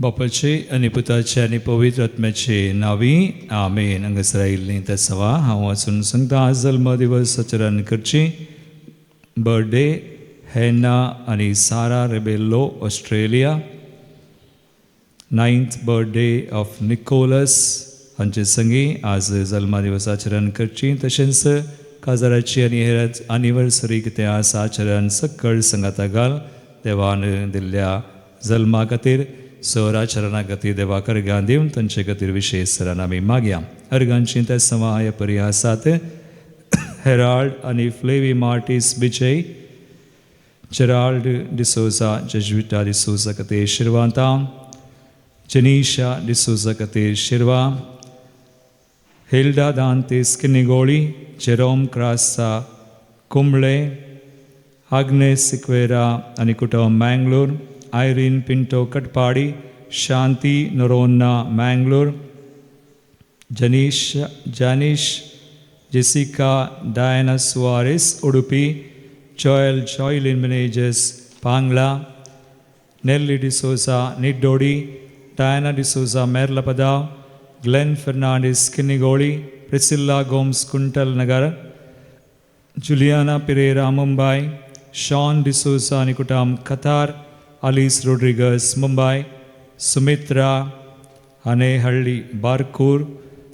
बापाचे आणि पुताचे आणि पवित्र आत्म्याचे नावी आमेन. हांगा इस्रायलनी तेसवा हांव वाचून सांगता. आज जल्म दिवस आचरण करची. बर्थडे हेना आणि Sara Rebello Australia. 9th birthday of Nicholas हांचे संगी आज जल्मा दिवस आचरण करची. तशेंच काजाराची आनी हेर एनिवर्सरी कितें आसा आचरण सकयल संगाता घाल. देवान दिल्ल्या जल्मा खातीर सर आचरणा खातीर देवाक अर्गां दिवन तांचे खातीर विशेश सरान आमी मागया. अर्गांची ते सवा ह्या परी आसात. हेराल्ड आनी फ्लेवी मार्टीस बिचय, जेराल्ड डिसोजा जेजुइटा डिसोजा खातीर शिरवांतां, जनीशा डिसोजा खातीर शिरवा, Hilda Dantis Kinnigoli, Jerome Crasta Kumble, Agnes Sequeira आनी कुटुंब Mangalore, Irene Pinto Katapadi, Shanti Noronha Mangalore, Janish Jessica Diana Suares Udupi, Joylin Menezes Pangala, Nelly D'Souza Niddodi, Diana D'Souza Merlapadavu, Glen Fernandes Kinnigoli, Priscilla Gomes Kuntalnagar, Juliana Pereira Mumbai, Shaun D'Souza आनी कुटुंब Qatar, Alice Rodrigues Mumbai, Sumitra Hanehalli Barkur,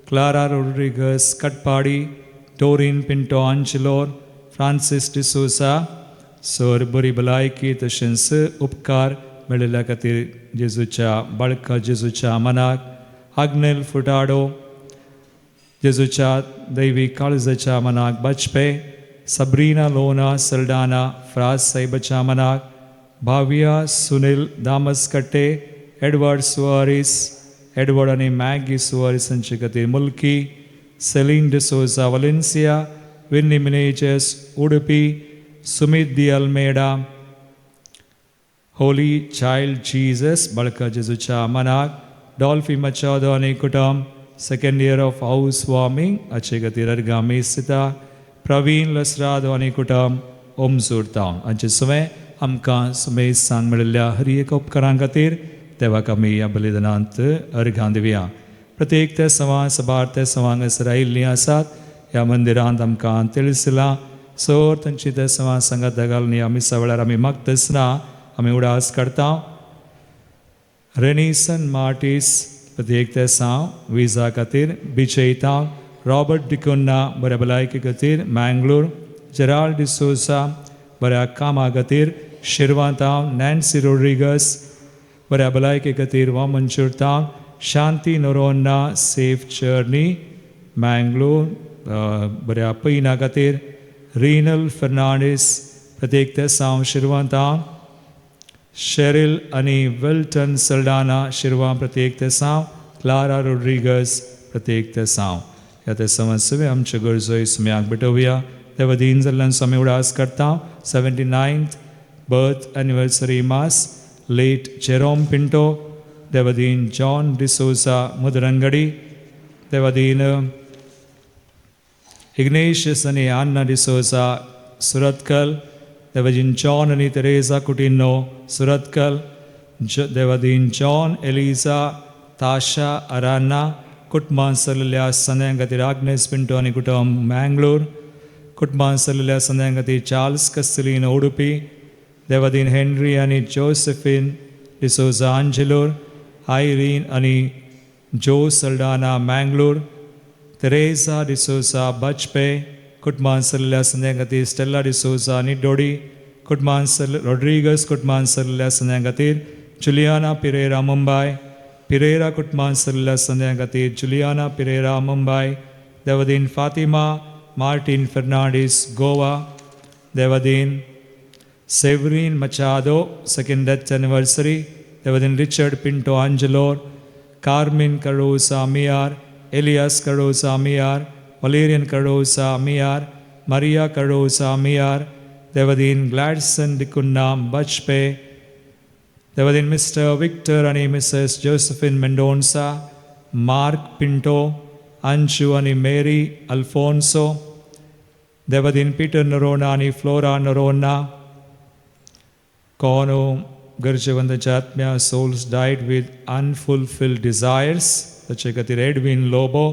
Clara Rodrigues Katpadi, Doreen Pinto Angelore, Francis D'Souza. Sir बरी भलायकी तशेंच उपकार मेळिल्ल्या खातीर जेजूच्या बाळका जेजूच्या मनाक. आग्नेल फुटाडो जेजूच्या दैवी काळजाच्या मनाक बचपे. सबरीना लोना सल्डाना फ्रास साहेबाच्या मनाक. भाविया Sunil Damaskatte, Edward Soares, Edward आनी मॅगी सुआरिस हांचे खातीर Mulki. Celine D'Souza Valencia, Vinny Menezes Udupi, Sumit de Almeida, Holy Child Jesus बाळका जेजूच्या मनाक. डॉल्फी मचादो आनी कुटुंब second year of housewarming हाचे खातीर अर्गां मेस्ता. प्रवीण लसरादो आनी कुटुंब ओमसूर टावन हांचे सुवें आमकां सुमेज सांग मेळिल्ल्या हर एक उपकारां खातीर देवाक आमी ह्या बलिदानांत अर्गां दिवया. प्रत्येक ते सवां सबार ते सवांग इस्रायली आसात. ह्या मंदिरांत आमकां तिळसिलां सर तांची ते सवां सांगात घालनी आमी सवळ्यार आमी मागतना आमी उडास करता. रेनिसन मार्टीस प्रत्येक ते साव विजा खातीर बिचयता. रॉबर्ट डिकोन्ना बऱ्या भलायकी खातीर मँगलोर. जेराल्ड डिसोजा बऱ्या कामा खातीर शिरवांतांव. नॅन्सी रोड्रिगस बऱ्या भलायकी खातीर वामनचुरतांव. शांती नोरोन्ना सेफ जर्नी मँगलोर बऱ्या पैना खातीर. रिनल फर्नांडीस प्रत्येक ते साव शिरवांतांव. शेरिल आनी विल्टन सल्डाना शिरवां प्रत्येक ते साव. क्लारा रोड्रिगस प्रत्येक ते साव. ह्या ते सवे आमच्यो गरजो सुम्याक भेटोवया. देवा दिन जाल्ल्यान आमी उडास करता. 79th birth anniversary mass late Jerome Pinto. देवादीन जॉन डिसोजा मुदरंगडी. देवादीन इग्नेशियस आनी आन्ना डिसोजा सुरतकल. देवादीन जॉन आनी तेरेजा कुटिनो सुरतकल. देवादीन जॉन एलिजा ताशा अराना कुटुंबां सरलेल्या सन्यां खातीर आग्नेस पिंटो आनी कुटुंब मँगलोर. कुटुंबां सरलेल्या सन्यां खातीर चार्ल्स कस्तेलिनो उडुपी. देवादीन हेनरी आनी जोसेफिन डिसोजा आंजेलोर. आयरीन आनी जो सल्डाना मँगलोर. तेरेजा डिसोजा बचपे. कुटुंबां सरलेल्या सन्यां खातीर स्टेला डिसोजा निड्डोडी. कुटुंबां रोड्रिगस कुटुंबां सरलेल्या सन्यां खातीर जुलियाना पिरेरा मुंबई. पिरेरा कुटुंबां सरलेल्या सन्यां खातीर जुलियाना पिरेरा मुंबई. देवादीन फातिमा मार्टिन फर्नांडीस गोवा. देवादीन Severine Machado second death anniversary. देवादीन रिचर्ड पिंटो आंजलोर. कार्मिन करोसा मियार. एलियास करोसा मियार. वलेरियन करोसा मियार. मरिया करोसा मियार. देवादीन ग्लॅडसन डिकुन्ना बचपे. देवादीन मिस्टर विक्टर आनी Mrs Josephine Mendonsa. Mark Pinto. Anshu आनी मेरी अल्फोन्सो. देवादीन पीटर नरोना आनी फ्लोरा नरोना. कोनो गरजेवंतांच्या आत्म्या souls died with unfulfilled desires ताचे खातीर एडविन लोबो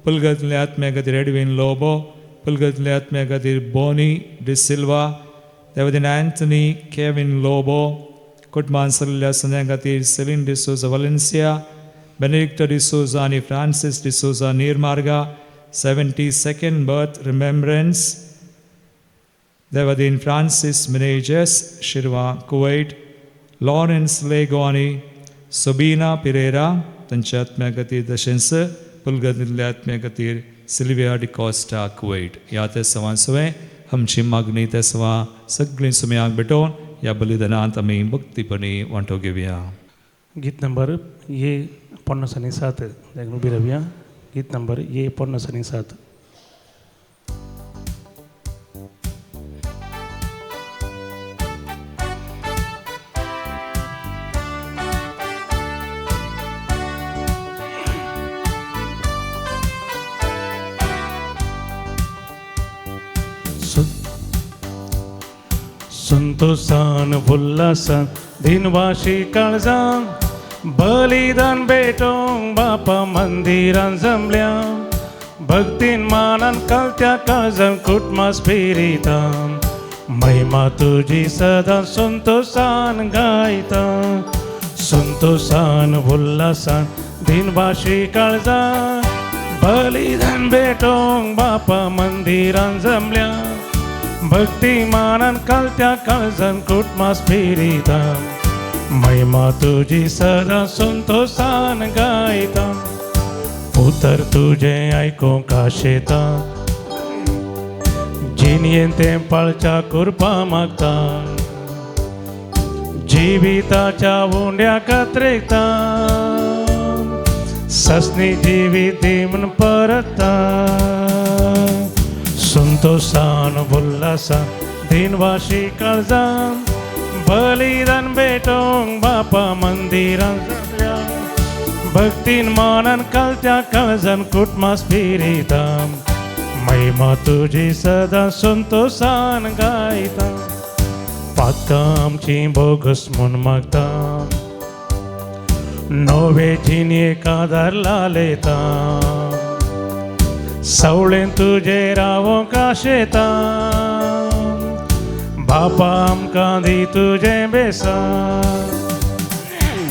पुलगतल्या आत्म्या खातीर एडविन लोबो पुलगतल्या आत्म्या खातीर बोनी डिसिल्वा देवदिन एंथनी केविन लोबो कुटुंबान सरलेल्या सगळ्यां खातीर Celine D'Souza Valencia Benedicto D'Souza आनी Francis D'Souza Neermarga 72nd birth remembrance देवदिन Francis Menezes Shirva Kuwait Lawrence लेगोनी सोबिना पिरेरा तांच्या आत्म्या खातीर तशेंच पुलगतल्या आत्म्या खातीर सिल्विया डिकोस्टा कुवैट ह्या ते सवां सुवें आमची मागणी ते सवां सगळीं सुमयाक भेटोवन ह्या बलिदानांत आमी भक्तीपणी वांटो घेवया. गीत नंबर ये 57 उभी रावया. गीत नंबर ये 57. संतोषान उल्हासान दिनवाशी काळजान बलिदान भेटोंक बापा मंदिरान जमल्या भक्तीन मानान कालत्या काळजान कुटुंबा स्पिरितान महिमा तुजी सदां संतोषान गायता. संतोषान उल्हासान दिनवाशी काळजान बलिदान भेटोंक बापा मंदिरान जमल्या भक्ती मानान कालत्या काळजान कुटुंबा स्पिरितान महिमा तुजी सदां संतोषान गायता. उतर तुझे आयकोंक आशेता जिणयेन तें पाळच्या कृपा मागता जिविताच्या उंड्या कात्रेता ससनी जिवीत दिवन परता. संतोषान उल्हासान दिनवाशी काळजान बलिदान भेटोंक बापा मंदिरान जमल्या भक्तीन मानान कालत्या काळजान कुटुंबा स्पिरितान महिमा तुजी सदां संतोषान गायता. पातकां आमची बोगस म्हूण मागता नवे जिणयेक आदार लालयता सवळेन तुजे रावोंक आशेता बापा आमकां दी तुजें बेसान.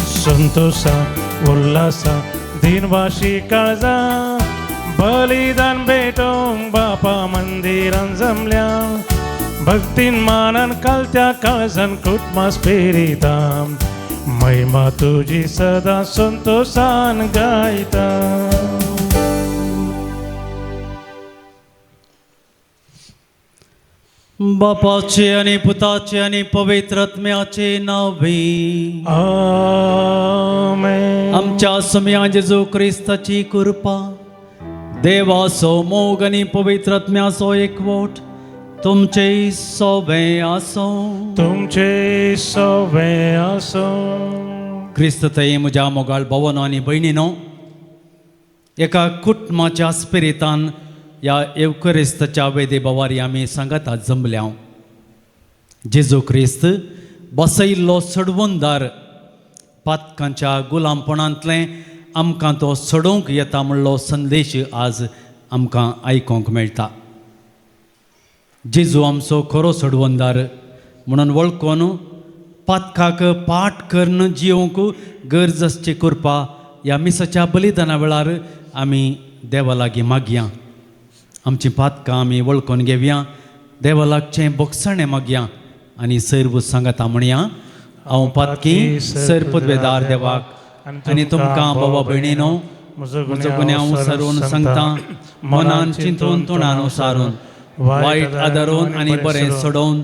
संतोषान उल्हासान दिनवाशी काळजान बलिदान भेटोंक बापा मंदिरान जमल्या भक्तीन मानान कालत्या काळजान कुटुंबा स्पिरितान महिमा तुजी सदां संतोषान गायता. बापाचे आणि पुताचे आणि पवित्र आत्म्याचे नावे आमेन. आमच्या सुम्या जेजू ख्रिस्ताची कृपा देवाचो मोग आणि पवित्र आत्म्याचो एकवट तुमचे सोबे आसो. तुमचे सोबे आसो. क्रिस्ततय म्हज्या मोगाळ भावांनो आनी भयणीनो एका कुटुंबाच्या स्पिरितान या एवकरिस्ताच्या वेदे बावारी आमी सांगात जमल्या. जेजू ख्रिस्त बसयल्लो सडवंदार पातकांच्या गुलामपणांतले आमकां तो सोडोवंक येता म्हणलो संदेश आज आमकां आयकोंक मेळटा. जेजू आमचो खरो सडवंदार म्हणून वळखून पातकाक पाठ करून जिवंक गरज आसची करपा ह्या मिसाच्या बलिदाना वेळार आमी देवा लागीं मागया. आमची पातकां आमी वळखून घेवया देवा लागचें बक्षणे मागया आनी सर्व सांगाता म्हणया हांव पातकी सर पदवेदार देवाक आनी तुमकां बाबा भयणीनो म्हजो गुन्यांव सारून सांगता मनान चिंतून तोंडान उसारून वायट आदारून आनी बरें सोडोवन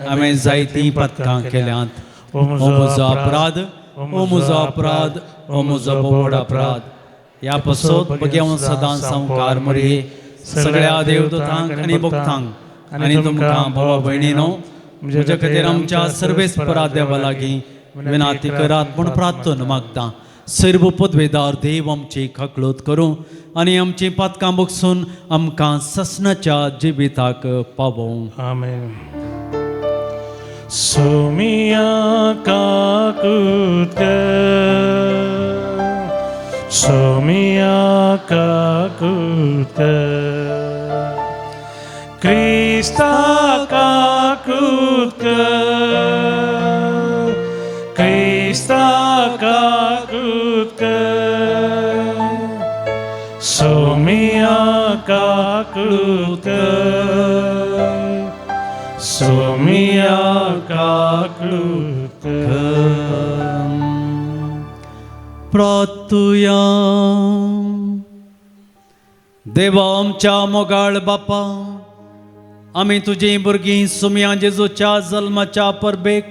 हांवें जायतीं पातकां केल्यांत. ओ म्हजो अपराध, ओ म्हजो अपराध, ओ म्हजो बोड अपराध. ह्या पासत बगेवन सदां संवकार मरे सगळ्या देवदूतांक आनी भक्तांक आनी तुमकां भावा भयणीनो म्हज्या खातीर आमच्या सर्वेस्परा देवा लागीं विनाती करात म्हूण प्रार्थना मागता. सर्व पदवेदार देव आमची खाकळूत करूं आनी आमची पातकां बगसून आमकां ससनाच्या जिविताक पावों. आमेन. सोमिया काकुटकर सोमिया काकुटकर क्रिस्ता काकुटकर क्रिस्ता काकुटकर सोमिया काकुटकर सोमिया काकुटकर प्रार्थुया. देवा आमच्या मोगाळ बापा, आमी तुजी भुरगीं सुमया जेजूच्या जल्माच्या परबेक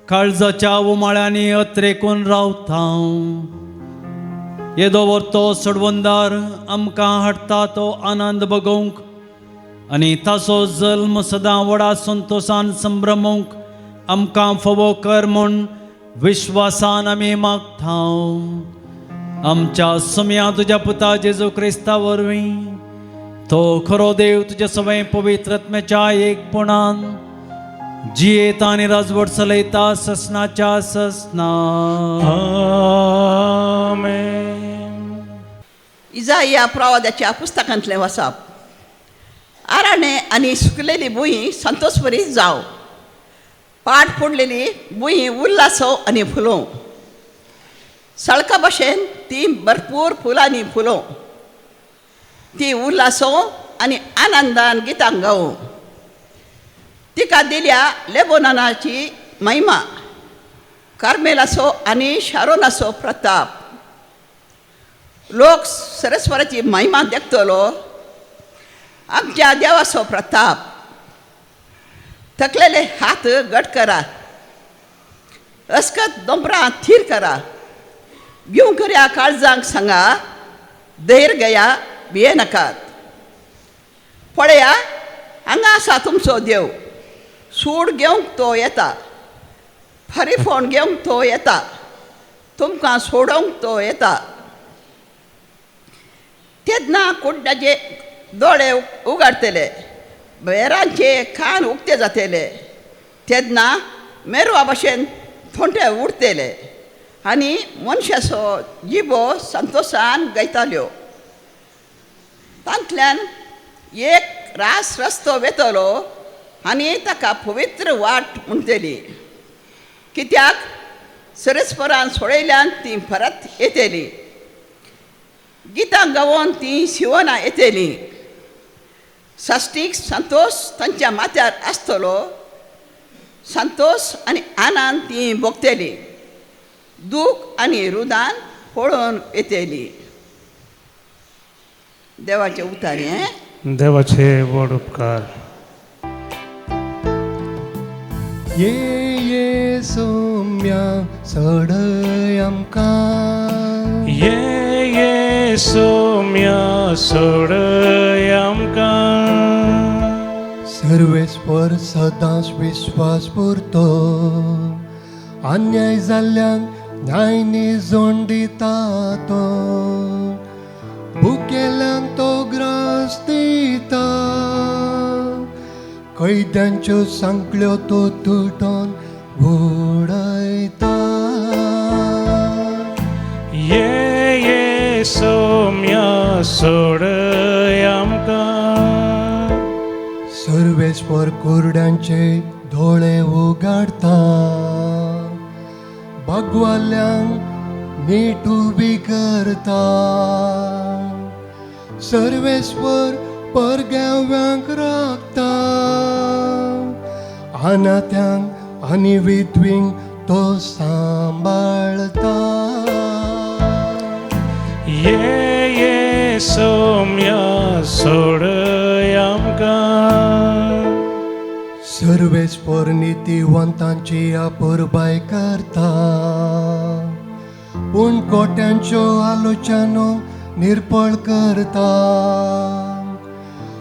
काळजाच्या उमाळ्यांनी अत्रेकून रावता. येदो व्हरतो सोडवंदार आमकां हाडटा तो आनंद भोगूंक आनी ताचो जल्म सदां व्हडा संतोशान संभ्रमूंक आमकां फोवो कर म्हूण विश्वासान आमी मागता. आमच्या सुमया तुज्या पुता जेजू क्रिस्ता वरवीं तो खरो देव तुजे सवय पवित्र आत्म्याच्या एकपणान जियेता आनी राजवट चलयता ससनाच्या ससना. आमेन. इजाया प्रवाद्याच्या पुस्तकांतलें वाचप. आराणे आनी सुकलेली भुंय संतोषभरीत जाव, पाट पडलेली भुंय उल्हासो आनी फुलो. सळका भशेन ती भरपूर फुलांनी फुलो. ती उल्हासो आनी आनंदान गितां गावो. तिका दिल्या लेबोनाची महिमा, कार्मेलाचो आनी शारोनाचो प्रताप. लोक सरस्वराची महिमा देखतलो, आमच्या देवाचो प्रताप. थकलेले हात घट करा, अस्कत दोंबरां थीर करा. भिवकऱ्या काळजांक सांगा, धैर्य घेया, भिये नाकात. पळया, हांगा आसा तुमचो देव. सूड घेवंक तो येता, फरीफोण घेवंक तो येता, तुमकां सोडोवंक तो येता. तेन्ना कुड्डाचे दोळे उगडतले, बेरांचे कान उक्ते जातले. तेन्ना मेरवा भशेन थोंटे उडतले आनी मनशाचो जिबो संतोशान गयताल्यो. तांतल्यान एक रास रस्तो वेतलो आनी ताका पवित्र वाट म्हणटली. कित्याक सरस्परान सोडयल्यान ती परत येतली. गितां गावोन ती सियोना येतली. साश्टीक संतोष तांच्या माथ्यार आसतलो. संतोष आनी आनंद ती भोगतली. दूख आनी रुदान पळोवन येतली. देवाचे उतार. देवाचे व्हड उपकार. ये सोम्या सोडय आमकां. ये सोम्या सोडय आमकां. सर्वेस्पर सदांच विश्वास पुरतो. अन्याय जाल्ल्यांक न्याय निजोण दिता तो. भुकेल्यांक तो ग्रास दिता. कैद्यांच्यो सांकल्यो तो तुटोन उडयता. ये सोम्या सोडय आमकां. सर्वेस्पर कुरड्यांचे दोळे उगडता. भगवाल्यांक नीट उबी करता. सर्वेस्पर परग्याव्यांक राखता. अनाथ्यांक आनी विधवींक तो सांबाळता. ये सोम्या सोडय आमकां. सर्वेस्पर नितीवंतांची आपुरबाय करता. पूण कोट्यांच्यो आलोचनो निर्पळ करता.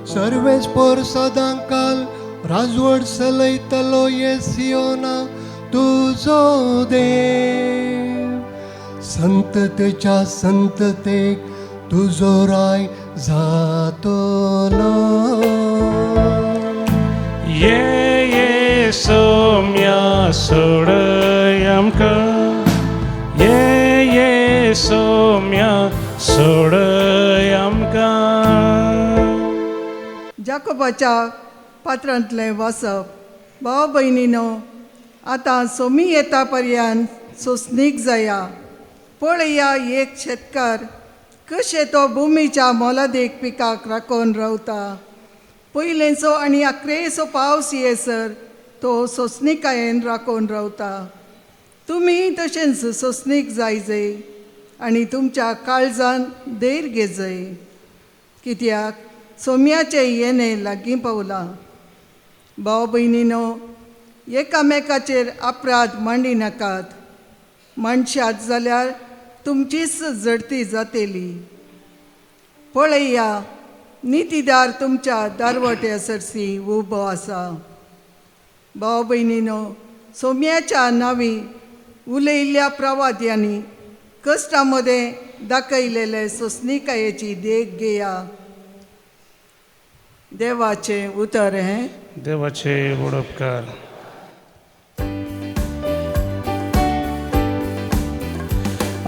सर्वेस्पर सदां काल राजवट चलयतलो सियोना तुजो देव. संततेच्या संततेक तुजो राय जातलो. ये सोम्या सोडय आमकां ये सोम्या सोडय आमकां. जाकोबाच्या पात्रांतलें वाचप. भाव भयणीनो, आतां सोमी येता पर्यंत सोंसणीक जाया. पळया एक शेतकार कशें तो भुमीच्या मोलादीक पिकाक राखून रावता. पयलेचो आनी अकरेचो पावस येसर तो सोंसणिकायेन राखून रावता. तुमी तशेंच सोंसणीक जायजय आनी तुमच्या काळजान धैर घेजय, कित्याक सोम्याचें येणें लागीं पावलां. भाव भयणीनो, एकामेकाचेर अपराध मांडी नाकात. मनशात जाल्यार तुमचीच जडती जातेली. पळया, नितीदार तुमच्या दारवट्या सरसी उबो आसा. भाव भयणीनो, सोम्याच्या नांवी उलयल्ल्या प्रवाद्यांनी कश्टा मदें दाखयलेले सोंसणिकायेची देख घेया. देवाचें उतर हें. देवाचे उडोपकार.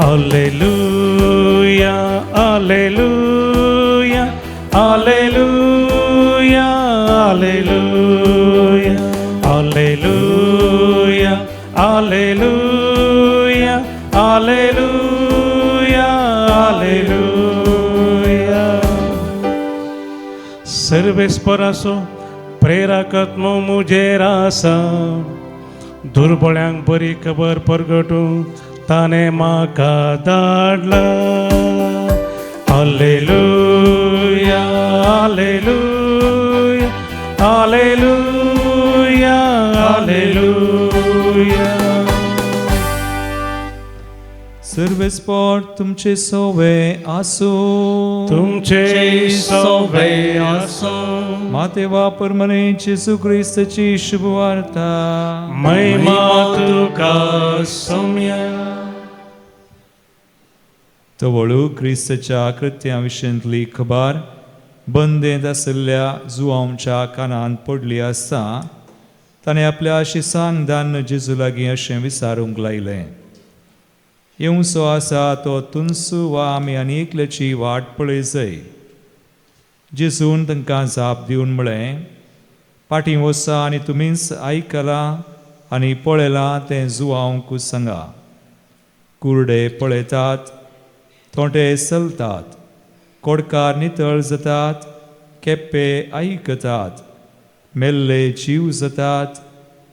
Alleluia, alleluia, alleluia, alleluia, alleluia, alleluia, alleluia, alleluia. सर्वेस्पर आसो, प्रेरकात्मो मुजेर आसा. दुर्बळ्यांक बरी खबर परगटूंक ताणे म्हाका धाडला. Alleluia, alleluia, alleluia, alleluia. सर्वेस्पर तुमचे सोवे आसो. तुमचे सोवे आसो. मातेवा परमने जेजू क्रिस्ताची शुभवार्ता. महिमा तुका सोम्या. तो वळू क्रिस्ताच्या कृत्यां विशयंतली खबर बंदेंत आशिल्ल्या जुआंवच्या कानांत पडली आसता ताणें आपल्या आशिसांक दान जेजू लागीं अशें विचारूंक लायलें. येवचो आसा तो तुनसू वा आमी आनी एकल्याची वाट पळयजय. जेजून तांकां जाप दिवन म्हळें, फाटीं वचा आनी तुमीच आयकलां आनी पळयलां तें जुआंवक सांगा. कुर्डे पळयतात, थोंटे चलतात, कोडकार नितळ जातात, केप्पे आयकतात, मेल्ले जीव जातात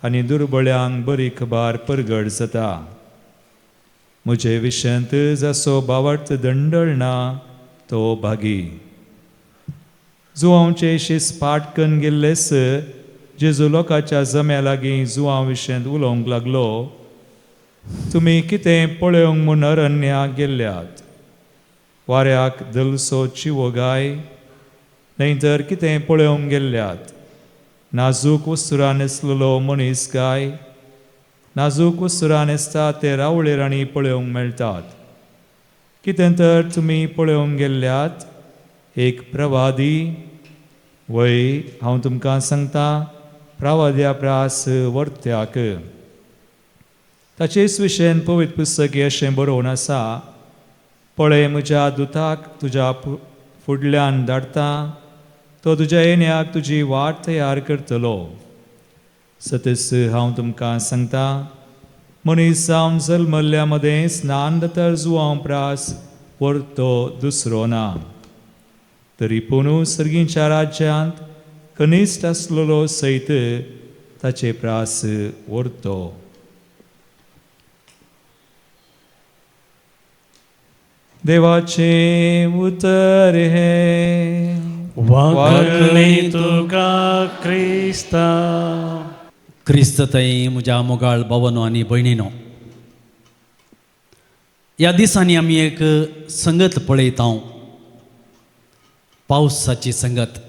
आनी दुर्बळ्यांक बरी खबर परगट जाता. म्हजे विशयंत जसो बावट दंडळना तो भागी. जुआंवचे शीस पाटकन गेल्लेस जेजू लोकांच्या जम्या लागीं जुआंव विशयंत उलोवंक लागलो. तुमी कितें पळोवंक म्हूण अरण्याक गेल्ल्यात? वाऱ्याक दलसो चिवो गाय? न्हयतर कितें पळोवंक गेल्ल्यात? नाजूक वस्तुरान न्हेसलेलो मनीस गाय? नाजूक वस्तुरान न्हेसता ते रावळेर आनी पळोवंक मेळटात. कितें तर तुमी पळोवंक गेल्ल्यात? एक प्रवादी? वय, हांव तुमकां सांगता, प्रवाद्या प्रास वर्त्याक. ताचेच विशयन पवित्र पुस्तकी अशें बरोवन आसा, पळय, म्हज्या दुताक तुज्या फुडल्यान धाडटा, तो तुज्या येण्याक तुजी वाट तयार करतलो. सतस हांव तुमकां सांगता, मनीस जावन जल्मल्ल्या मदें स्नान दोतोर जुआंव प्रास व्हरतो दुसरो ना. तरी पूण सर्गीच्या राज्यांत कनिश्ट आसलेलो सैत ताचे प्रास व्हरतो. देवाचे उतर हे. वागली तुका क्रिस्ता. क्रिस्तताई म्हज्या मोगाळ भावांनो आनी भयणीनो, ह्या दिसांनी आमी एक संगत पळयता, पावसाची संगत.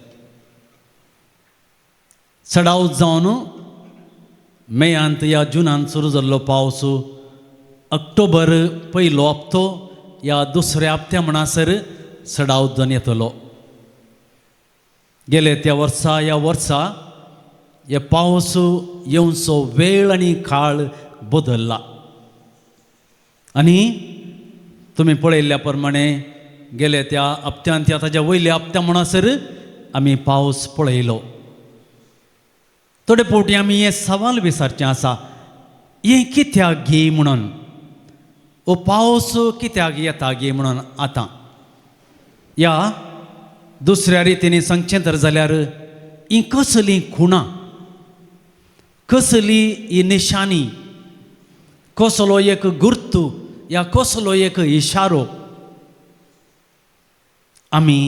चडाव जावन मेयांत या जुनांत सुरू जाल्लो पावस ऑक्टोबर पयलो हप्तो या दुसऱ्या हप्त्या म्हणसर चडाव जावन येतलो. गेले त्या वर्सा ह्या वर्सा हे पावस येवचो वेळ आनी काळ बदलला आनी तुमी पळयल्ल्या प्रमाणे गेले त्या हप्त्यांत त्या ताच्या वयल्या हप्त्या म्हणसर आमी पावस पळयलो. थोडे फावटी आमी हे सवाल विचारचें आसा, हें कित्याक गे म्हणून, हो पावस कित्याक येता गे म्हणून. आतां ह्या दुसऱ्या रितीन सांगचें तर जाल्यार ही कसली खुणां, कसली ही निशानी, कसलो एक गुर्तू या कसलो एक इशारो आमी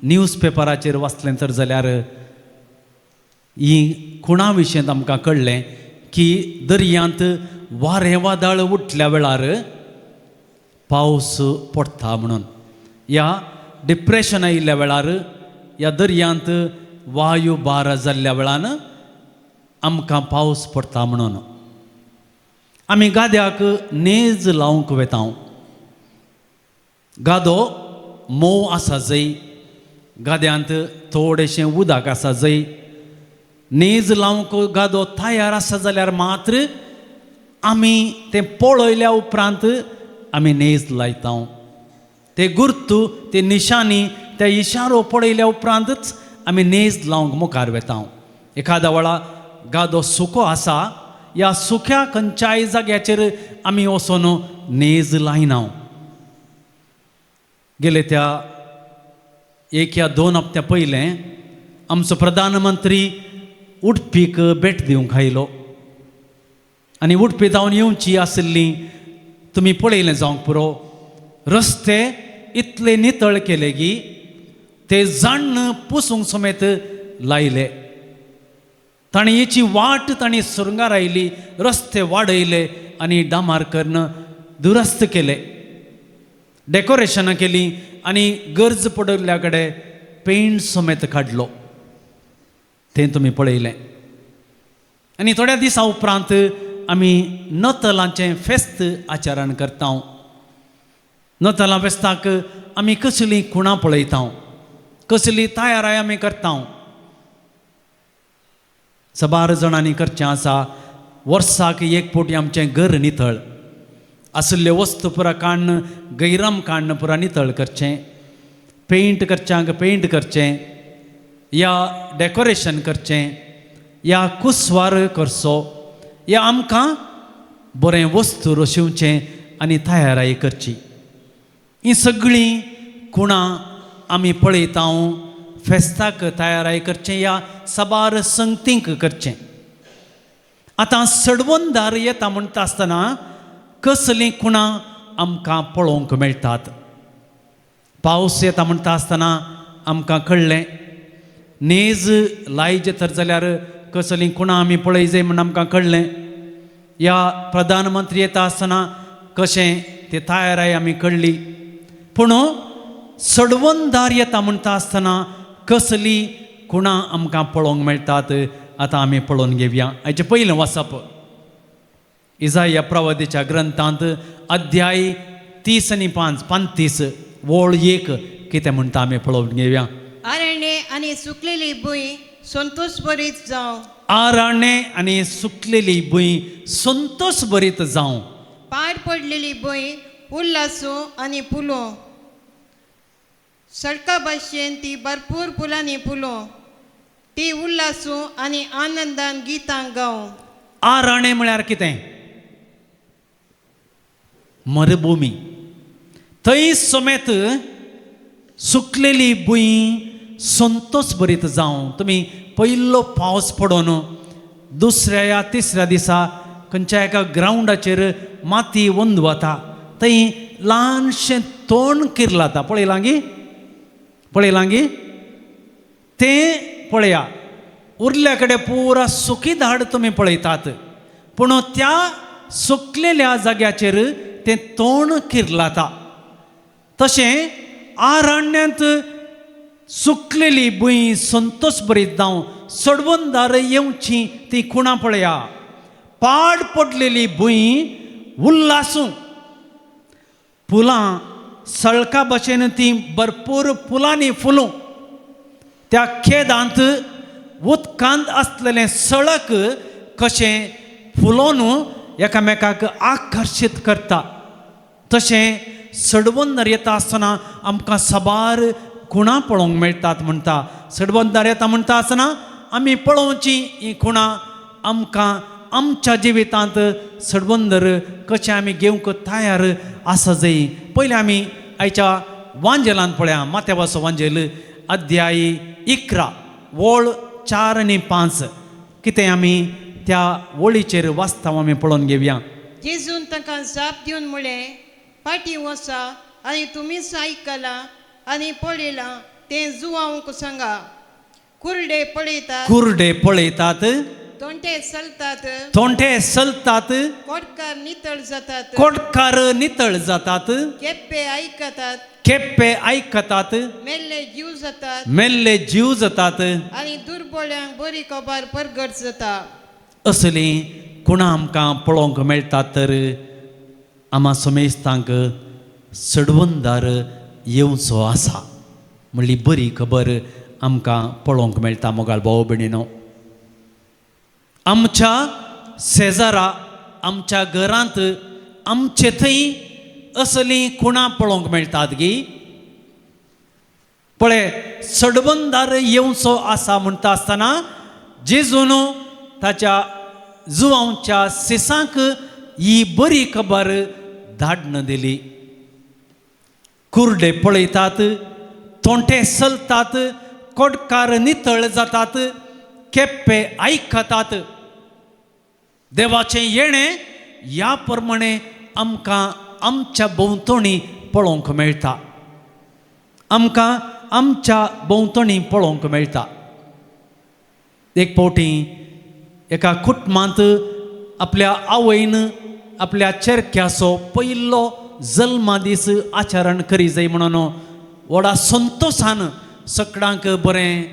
न्यूज पेपराचेर वाचलें तर जाल्यार ही खुणा विशयी आमकां कळ्ळें की दर्यांत वारें वादळ उठल्या वेळार पावस पडटा म्हणून. ह्या डिप्रेशन आयिल्ल्या वेळार ह्या दर्यांत वायू बार जाल्ल्या वेळान आमकां पावस पडटा म्हणून. आमी गाद्याक नेज लावंक वेता. गादो मोव आसा जंय, गाद्यांत थोडेशें उदक आसा जंय, नेज लावंक गादो तयार आसा जाल्यार मात्र आमी तें पळयल्या उपरांत आमी नेज लायता. ते गुर्तू, ते निशानी, ते इशारो पळयल्या उपरांतच आमी नेज लावंक मुखार वेता. एखाद्या वेळा गादो सुको आसा, ह्या सुक्या खंयच्याय जाग्याचेर आमी वचून नेज लायना. गेले त्या 1 या 2 हप्त्या पयलें आमचो प्रधानमंत्री उडपीक भेट दिवंक आयलो आनी उडपी जावन येवची आसली. तुमी पळयलें जावंक पुरो, रस्ते इतले नितळ केले की ते जण्ण पुसूंक समेत लायले. ताणी हेची वाट ताणी सुरंगार आयली, रस्ते वाडयले आनी डांबरकरण दुरस्त केले, डेकोरेशनां केली आनी गरज पडल्या कडेन पेंट समेत काडलो. तें तुमी पळयलें. आनी थोड्या दिसां उपरांत आमी नतलांचें फेस्त आचरण करता. नतलां फेस्ताक आमी कसलीं खुणां पळयता, कसली तयाराय आमी करता. सबार जाणांनी करचें आसा. वर्साक एक फावटी आमचें घर नितळ, आसल्ल्यो वस्तू पुरा काडून गैरम काडून पुरा नितळ करचें, पेंट करच्यांक पेंट करचें, या डेकोरेशन करचें, या कुसवार करचो, या आमकां बरें वस्तू रशिवचें आनी तयाराय करची. ही सगळीं खुणां आमी पळयता. फेस्ताक तयाराय करचें, या सबार संगतींक करचें. आतां सडवंदार येता म्हणटा आसतना कसलीं खुणां आमकां पळोवंक मेळटात. पावस येता म्हणटा आसतना आमकां कळ्ळें, नेज लायजे तर जाल्यार कसलीं खुणां आमी पळयजे म्हण आमकां कळ्ळें. ह्या प्रधानमंत्री येता आसतना कशें ते तयाराय आमी कळ्ळी. पूण सडवंदार येता म्हणटा आसतना कसली खुणां आमकां पळोवंक मेळटात, आतां आमी पळोवन घेवया. हाचें पयलें वचप इसाया प्रवादीच्या ग्रंथांत अध्याय 30 आनी 35 वळ 1 कितें म्हणटा आमी पळोवन घेवया. आरण्ये आनी सुकलेली भूंय संतोश भरीत जावं. आरण्ये आनी सुकलेली भूंय संतोश भरीत जावं. पाड पडलेली भूंय उल्हासूं आनी फुलो. सडका भाशेन ती भरपूर फुलांनी फुलो. ती उल्हासूं आनी आनंदान गितां गावं. आरण्ये म्हळ्यार कितें? मरुभुमी. थंय समेत सुकलेली भूंय संतोश भरीत जावं. तुमी पयलो पावस पडोन दुसऱ्या या तिसऱ्या दिसा खंयच्या एका ग्रावंडाचेर माती वंद वता, थंय ल्हानशें तोंड किरलाता. पळयलां गी तें पळया. उरल्या कडेन पुरा सुकी झाड तुमी पळयतात, पूण त्या सुकलेल्या जाग्याचेर तें तोंड किरलाता. तशें आरण्यांत सुकलेली भूंय संतोश भरीत जावं. सडवंदार येवची ती खुणां पळया. पाड पडलेली भूंय उल्हासूं. फुलां सळका भशेन ती भरपूर फुलांनी फुलूं. त्या खेदांत उदकांत आसलेलें सळक कशें फुलोवन एकामेकाक आकर्शीत करता, तशें सडवंदर येता आसतना आमकां साबार खुणां पळोवंक मेळटात म्हणटा. सडवंदर येता म्हणटा आसतना आमी पळोवची ही खुणां आमकां आमच्या जिवितांत सडवंदर कशें आमी घेवंक तयार आसा जाय. पयलीं आमी आयच्या वांजेलांत पळया, माथेवाचो वांजेल अध्याय 11 वळ 4 आनी 5 कितें आमी त्या वळीचेर वाचता आमी पळोवन घेवया. जेजून ताका जाप दिवन म्हळें, फाटीं वचा आनी तुमीच आयकलां आनी पळयलां तें जुवांक सांगा. कुर्डे पळयतात, कुर्डे पळयतात, तोंटे चलतात, थोंटे चलतात, कोडकार नितळ जातात, कोडकार नितळ जातात, केप्पे आयकतात, केप्पे आयकतात, मेल्ले जीव जातात मेल्ले जीव जातात. आनी दुर्बळ्यांक बरी खबर परगट जाता. असलीं खुणां आमकां पळोवंक मेळटात. तर आमा समेस्तांक सडवंदार येवचो आसा म्हणली बरी खबर आमकां पळोवंक मेळटा. मोगाळ भाव भयणीनो, आमच्या शेजारा आमच्या घरांत आमचे थंय असलीं खुणां पळोवंक मेळटात गी. पळय, सडवंदार येवचो आसा म्हणटा आसतना जेजून ताच्या जुवांच्या सिसांक ही बरी खबर धाडन दिली. कुर्डे पळयतात, थोंटे चलतात, कोडकार नितळ जातात, केप्पे आयकतात. देवाचें येणें ह्या प्रमाणे आमकां आमच्या भोंवतणी पळोवंक मेळटा, आमकां आमच्या भोंवतणी पळोवंक मेळटा. एक फावटी एका कुटुंबांत आपल्या आवयन आपल्या चेरक्याचो पयलो जल्मा दीस आचरण करी जाय म्हणून व्हडा संतोशान सगळ्यांक बरें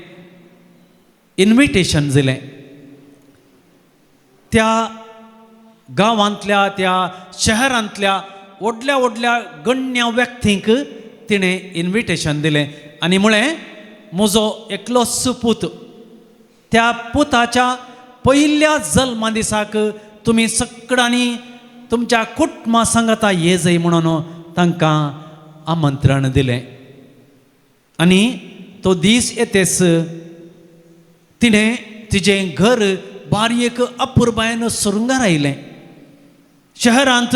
इन्विटेशन दिलें. त्या गांवांतल्या त्या शहरांतल्या व्हडल्या व्हडल्या गण्य व्यक्तींक तिणें इन्विटेशन दिलें आनी म्हळें, म्हजो एकलोच पूत, त्या पुताच्या पयल्या जल्मा दिसाक तुमी सगळ्यांनी तुमच्या कुटुंबा सांगता ये जाय म्हणून तांकां आमंत्रण दिलें. आनी तो दीस येतेस तिणें तिजें घर बारयेक अपुरबायेन सुरुंगार आयलें. शहरांत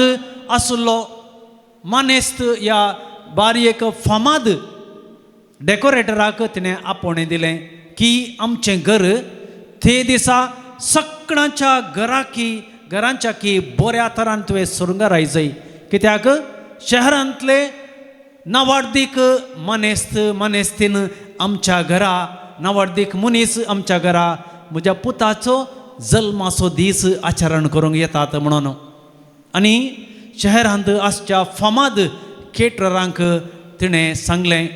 आशिल्लो मानेस्त ह्या बारयेक फामाद डेकोरेटराक तिणें आपोवणें दिलें की आमचें घर ते दिसा सगळ्यांच्या घरांच्या की बऱ्या तरान तुवें सुरुंगाराय जाय. कित्याक शहरांतले नावाडीक मनेस्तीन आमच्या घरा, नावाडीक मनीस आमच्या घरा म्हज्या पुताचो जल्माचो दीस आचरण करूंक येतात म्हणून. आनी शहरांत आसच्या फामाद केटररांक तिणें सांगलें,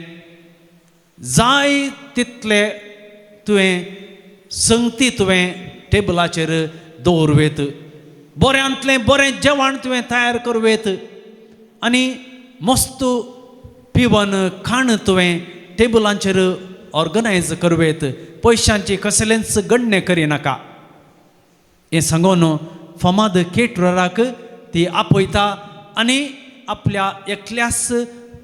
जाय तितले तुवें संगती तुवें टेबलाचेर दवरवेत, बऱ्यांतलें बरें जेवण तुवें तयार करवेत आनी मस्त पिवन खाण तुवें टेबलांचेर ऑर्गनायज करवेत, पयशांची कसलेंच गण्य करिनाका. हें सांगून फामाद केटरराक ती आपयता आनी आपल्या एकल्याच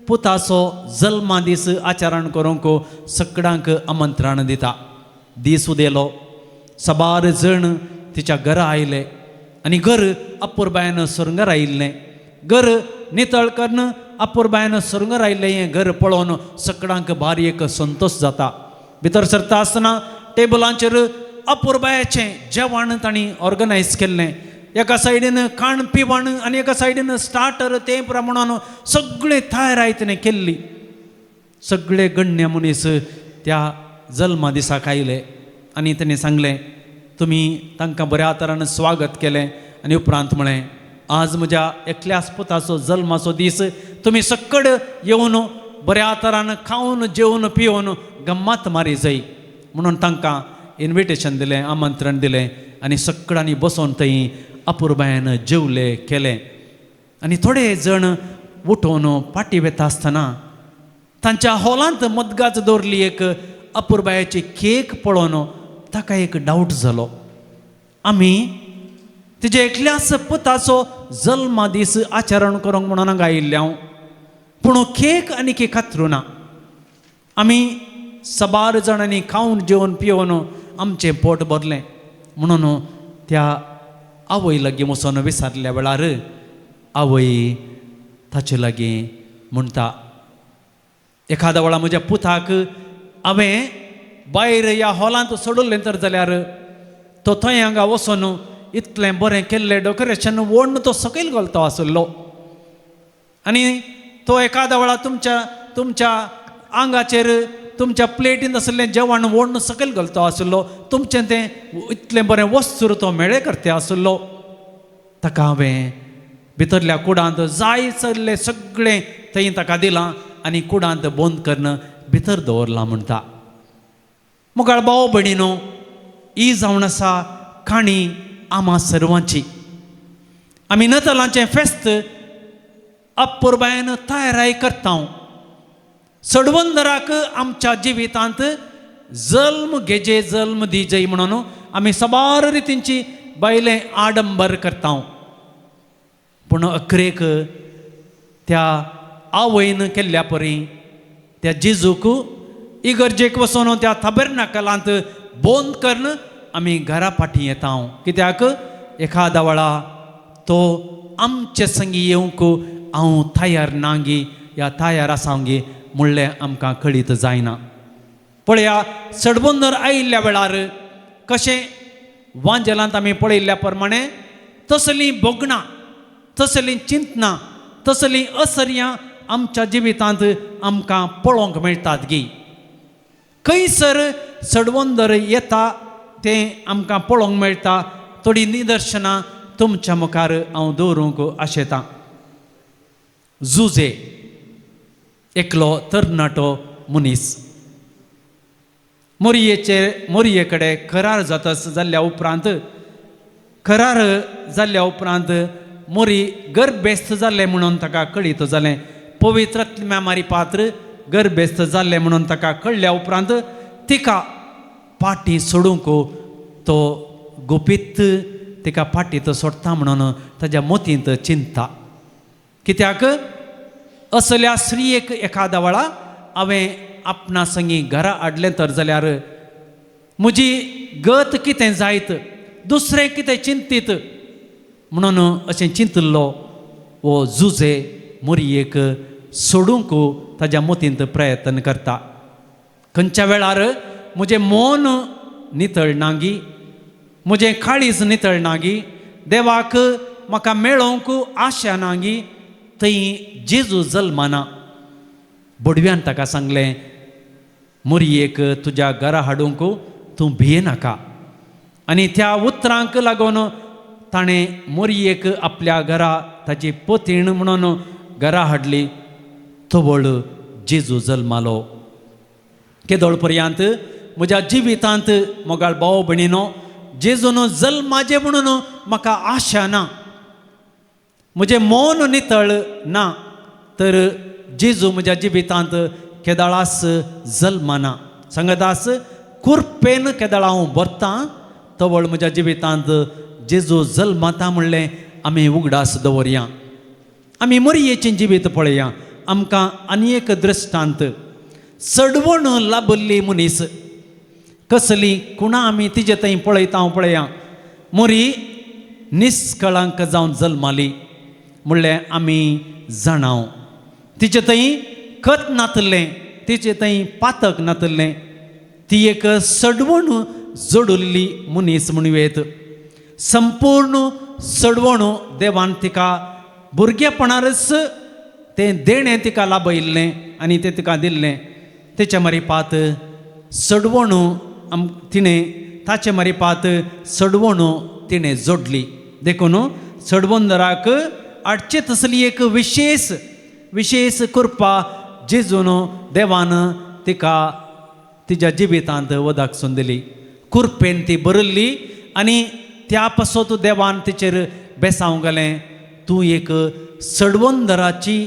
पुताचो जल्मा दीस आचरण करूंक सगळ्यांक आमंत्रण दिता. दीस उदेलो, साबार जण तिच्या घरा आयले आनी घर अपुरबायेन सुरुंगार आयिल्लें. घर नितळ करून अपुरबायेन सुरुंगार आयिल्लें हें घर पळोवन सगळ्यांक बारयेक संतोश जाता. भितर सरता आसतना टेबलांचेर अपुरबायेचें जेवण तांणी ऑर्गनायज केल्लें. एका सायडीन खाण पिवण आनी एका सायडीन स्टार्टर ते प्रमाणान सगळें तयाराय तिणें केल्ली. सगळे गण्य मनीस त्या जल्मा दिसाक आयले आनी ताणें सांगलें, तुमी तांकां बऱ्या तरान स्वागत केलें आनी उपरांत म्हळें, आज म्हज्या एकल्याच पुताचो जल्माचो दीस, तुमी सकड येवन बऱ्या तरान खावन जेवन पिवन गम्मत मारी जाय म्हणून तांकां इन्विटेशन दिलें, आमंत्रण दिलें आनी सगळ्यांनी बसून थंय अपुरबायेन जेवले केलें. आनी थोडे जण उठोवन पाटी वेता आसतना तांच्या हॉलांत मदगाज दवरली एक अपुरबायेची केक पळोवन ताका एक डावट जालो, आमी तिजे एकल्याच पुताचो जल्मा दीस आचरण करूंक म्हणून हांगा आयिल्ले हांव, पूण केक आनी केक खात्रू ना. आमी सबार जाणांनी खावन जेवन पिवन आमचें पोट भरलें म्हणून त्या आवय लागीं वचून विचारल्या वेळार आवय ताचे लागीं म्हणटा, एखाद्या वेळा म्हज्या पुताक हांवें भायर ह्या हॉलांत सोडूंलें तर जाल्यार तो थंय हांगा वचून इतलें बरें केल्लें डेकोरेशन व्हडून तो सकयल घालतो आसलो, आनी तो एखाद्या वेळा तुमच्या आंगाचेर तुमच्या प्लेटींत आसलें जेवण व्हडून सकयल घालतो आसलो, तुमचें तें इतलें बरें वस्तूर तो मेळे करते आसलो. ताका हांवें भितरल्या कुडांत जाय चल्लें सगळें थंय ताका दिलां आनी कुडांत बंद करून भितर दवरलां म्हणटा. मुखार भाव भयणीनो, ही जावन आसा काणी आम्हा सर्वांची. आमी नतलांचें फेस्त अपुरबायेन तयाराय करता. सडवंदराक आमच्या जिवितांत जल्म घेजे जल्म दिजय म्हणून आमी सबार रितींची बायलें आडंबर करता. पूण अखरेक त्या आवयन केल्ल्या परी त्या जेजूक इगर्जेक वचून त्या ताबेर्नाकलांत बंद करून आमी घरा फाटीं येता. कित्याक एखाद्या वेळा तो आमचे संगी येवंक हांव तयार नांगी या तयार आसांगी म्हणलें आमकां कळीत जायना. पळया, सडबंदर आयिल्ल्या वेळार कशें वांजेलांत आमी पळयल्ल्या प्रमाणे तसलीं भोगणां, तसलीं चिंतनां, तसलीं असर्यां आमच्या जिवितांत आमकां पळोवंक मेळटात गी. खंयसर सडवंदर येता तें आमकां पळोवंक मेळटा. थोडीं निदर्शनां तुमच्या मुखार हांव दवरूंक आशेतां. जुजे एकलो तरणाटो मनीस मोरये कडेन करार जाल्ल्या उपरांत मोरी गर्भेस्त जाल्लें म्हणून ताका कळीत जालें. पवित्र मारी पात्र गर्भेस्त जाल्लें म्हणून ताका कळ्ळ्या उपरांत तिका पाटी सोडूंक तो गुपीत तिका पाटीत सोडटा म्हणून ताच्या मतींत चिंता. कित्याक असल्या स्त्रियेक एखाद्या वेळा हांवें आपणा संगी घरा हाडलें तर जाल्यार म्हजी गत कितें जायत, दुसरें कितें चिंतीत म्हणून अशें चिंतलो वो जुजे मोरयेक सोडूंक ताच्या मतींत प्रयत्न करता. खंयच्या वेळार म्हजें मन नितळनागी, म्हजें काळीज नितळनागी, देवाक म्हाका मेळोवंक आशा नागी, थंय जेजू जल्माना. बडव्यान ताका सांगलें, मोरयेक तुज्या घरा हाडूंक तूं भियेनाका. आनी त्या उतरांक लागून ताणें मोरयेक आपल्या घरा ताची पतीण म्हणून घरा हाडली. तोवळ जेजू जल्मालो. केदोळ पर्यंत म्हज्या जिवितांत मोगाळ भाव भयणीनो, जेजून जल्माचें म्हणून म्हाका आशा ना, म्हजें मन नितळ ना, तर जेजू म्हज्या जिवितांत केदाळास जल्माना. सांगतास कुरपेन केदाळ हांव भरतां, तवळ म्हज्या जिवितांत जेजू जल्माता म्हणलें आमी उगडास दवरया. आमी मोरयेचें जिवीत पळया. आमकां आनी एक दृश्टांत, सडवण लाभल्ली मनीस कसली कुणा आमी तिजे थंय पळयता. पळया, मोरी निश्कळंक जावन जल्माली म्हणलें आमी जाणाव. तिचे थंय खत नातलें, तिचे थंय पातक नातलें. ती एक सडवण जोडुल्ली मनीस म्हणुवेत. संपूर्ण सडवण देवान तिका भुरगेपणारच तें देणें तिका लाभयल्लें आनी तें तिका दिल्लें. तेच्या मारिपात सडवण तिणें ताचे मारिपात सडवण तिणें जोडली. देखून सडवंदराक हाडचे तसली एक विशेष कृपा जेजून देवान तिका तिच्या जिवितांत वदाकसून दिली. कुरपेन ती बरल्ली आनी त्या पासत देवान तिचेर बेसांव घालें. तूं एक सडवंदराची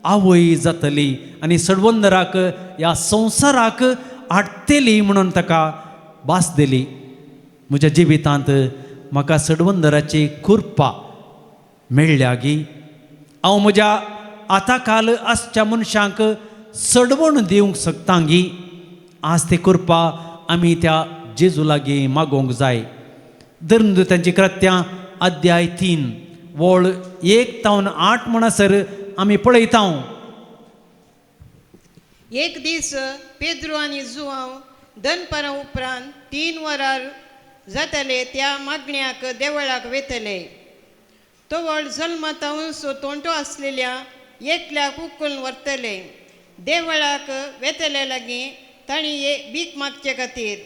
आवय जातली आनी सडवंदराक ह्या संवसाराक हाडटली म्हणून ताका भास दिली. म्हज्या जिवितांत म्हाका सडवंदराची कुर्पा मेळ्ळ्यागी हांव म्हज्या आताकाल आसच्या मनशांक सडवण दिवंक शकतांगी आज ती कुर्पा आमी त्या जेजू लागीं मागोवंक जाय. धर्मदूतांची कृत्यां अध्याय 3 वळ 1 ते 8 म्हणसर आमी पळयता. एक दीस पेद्रू आनी जुवांव दनपारां उपरांत 3 वरां जाताले त्या मागण्याक देवळाक वेतले. तो व्हड जल्मांत उंचो तोंटो आसलेल्या एकल्याक उखलून व्हरतले. देवळाक वेतले लागीं तांणी भीक मागचे खातीर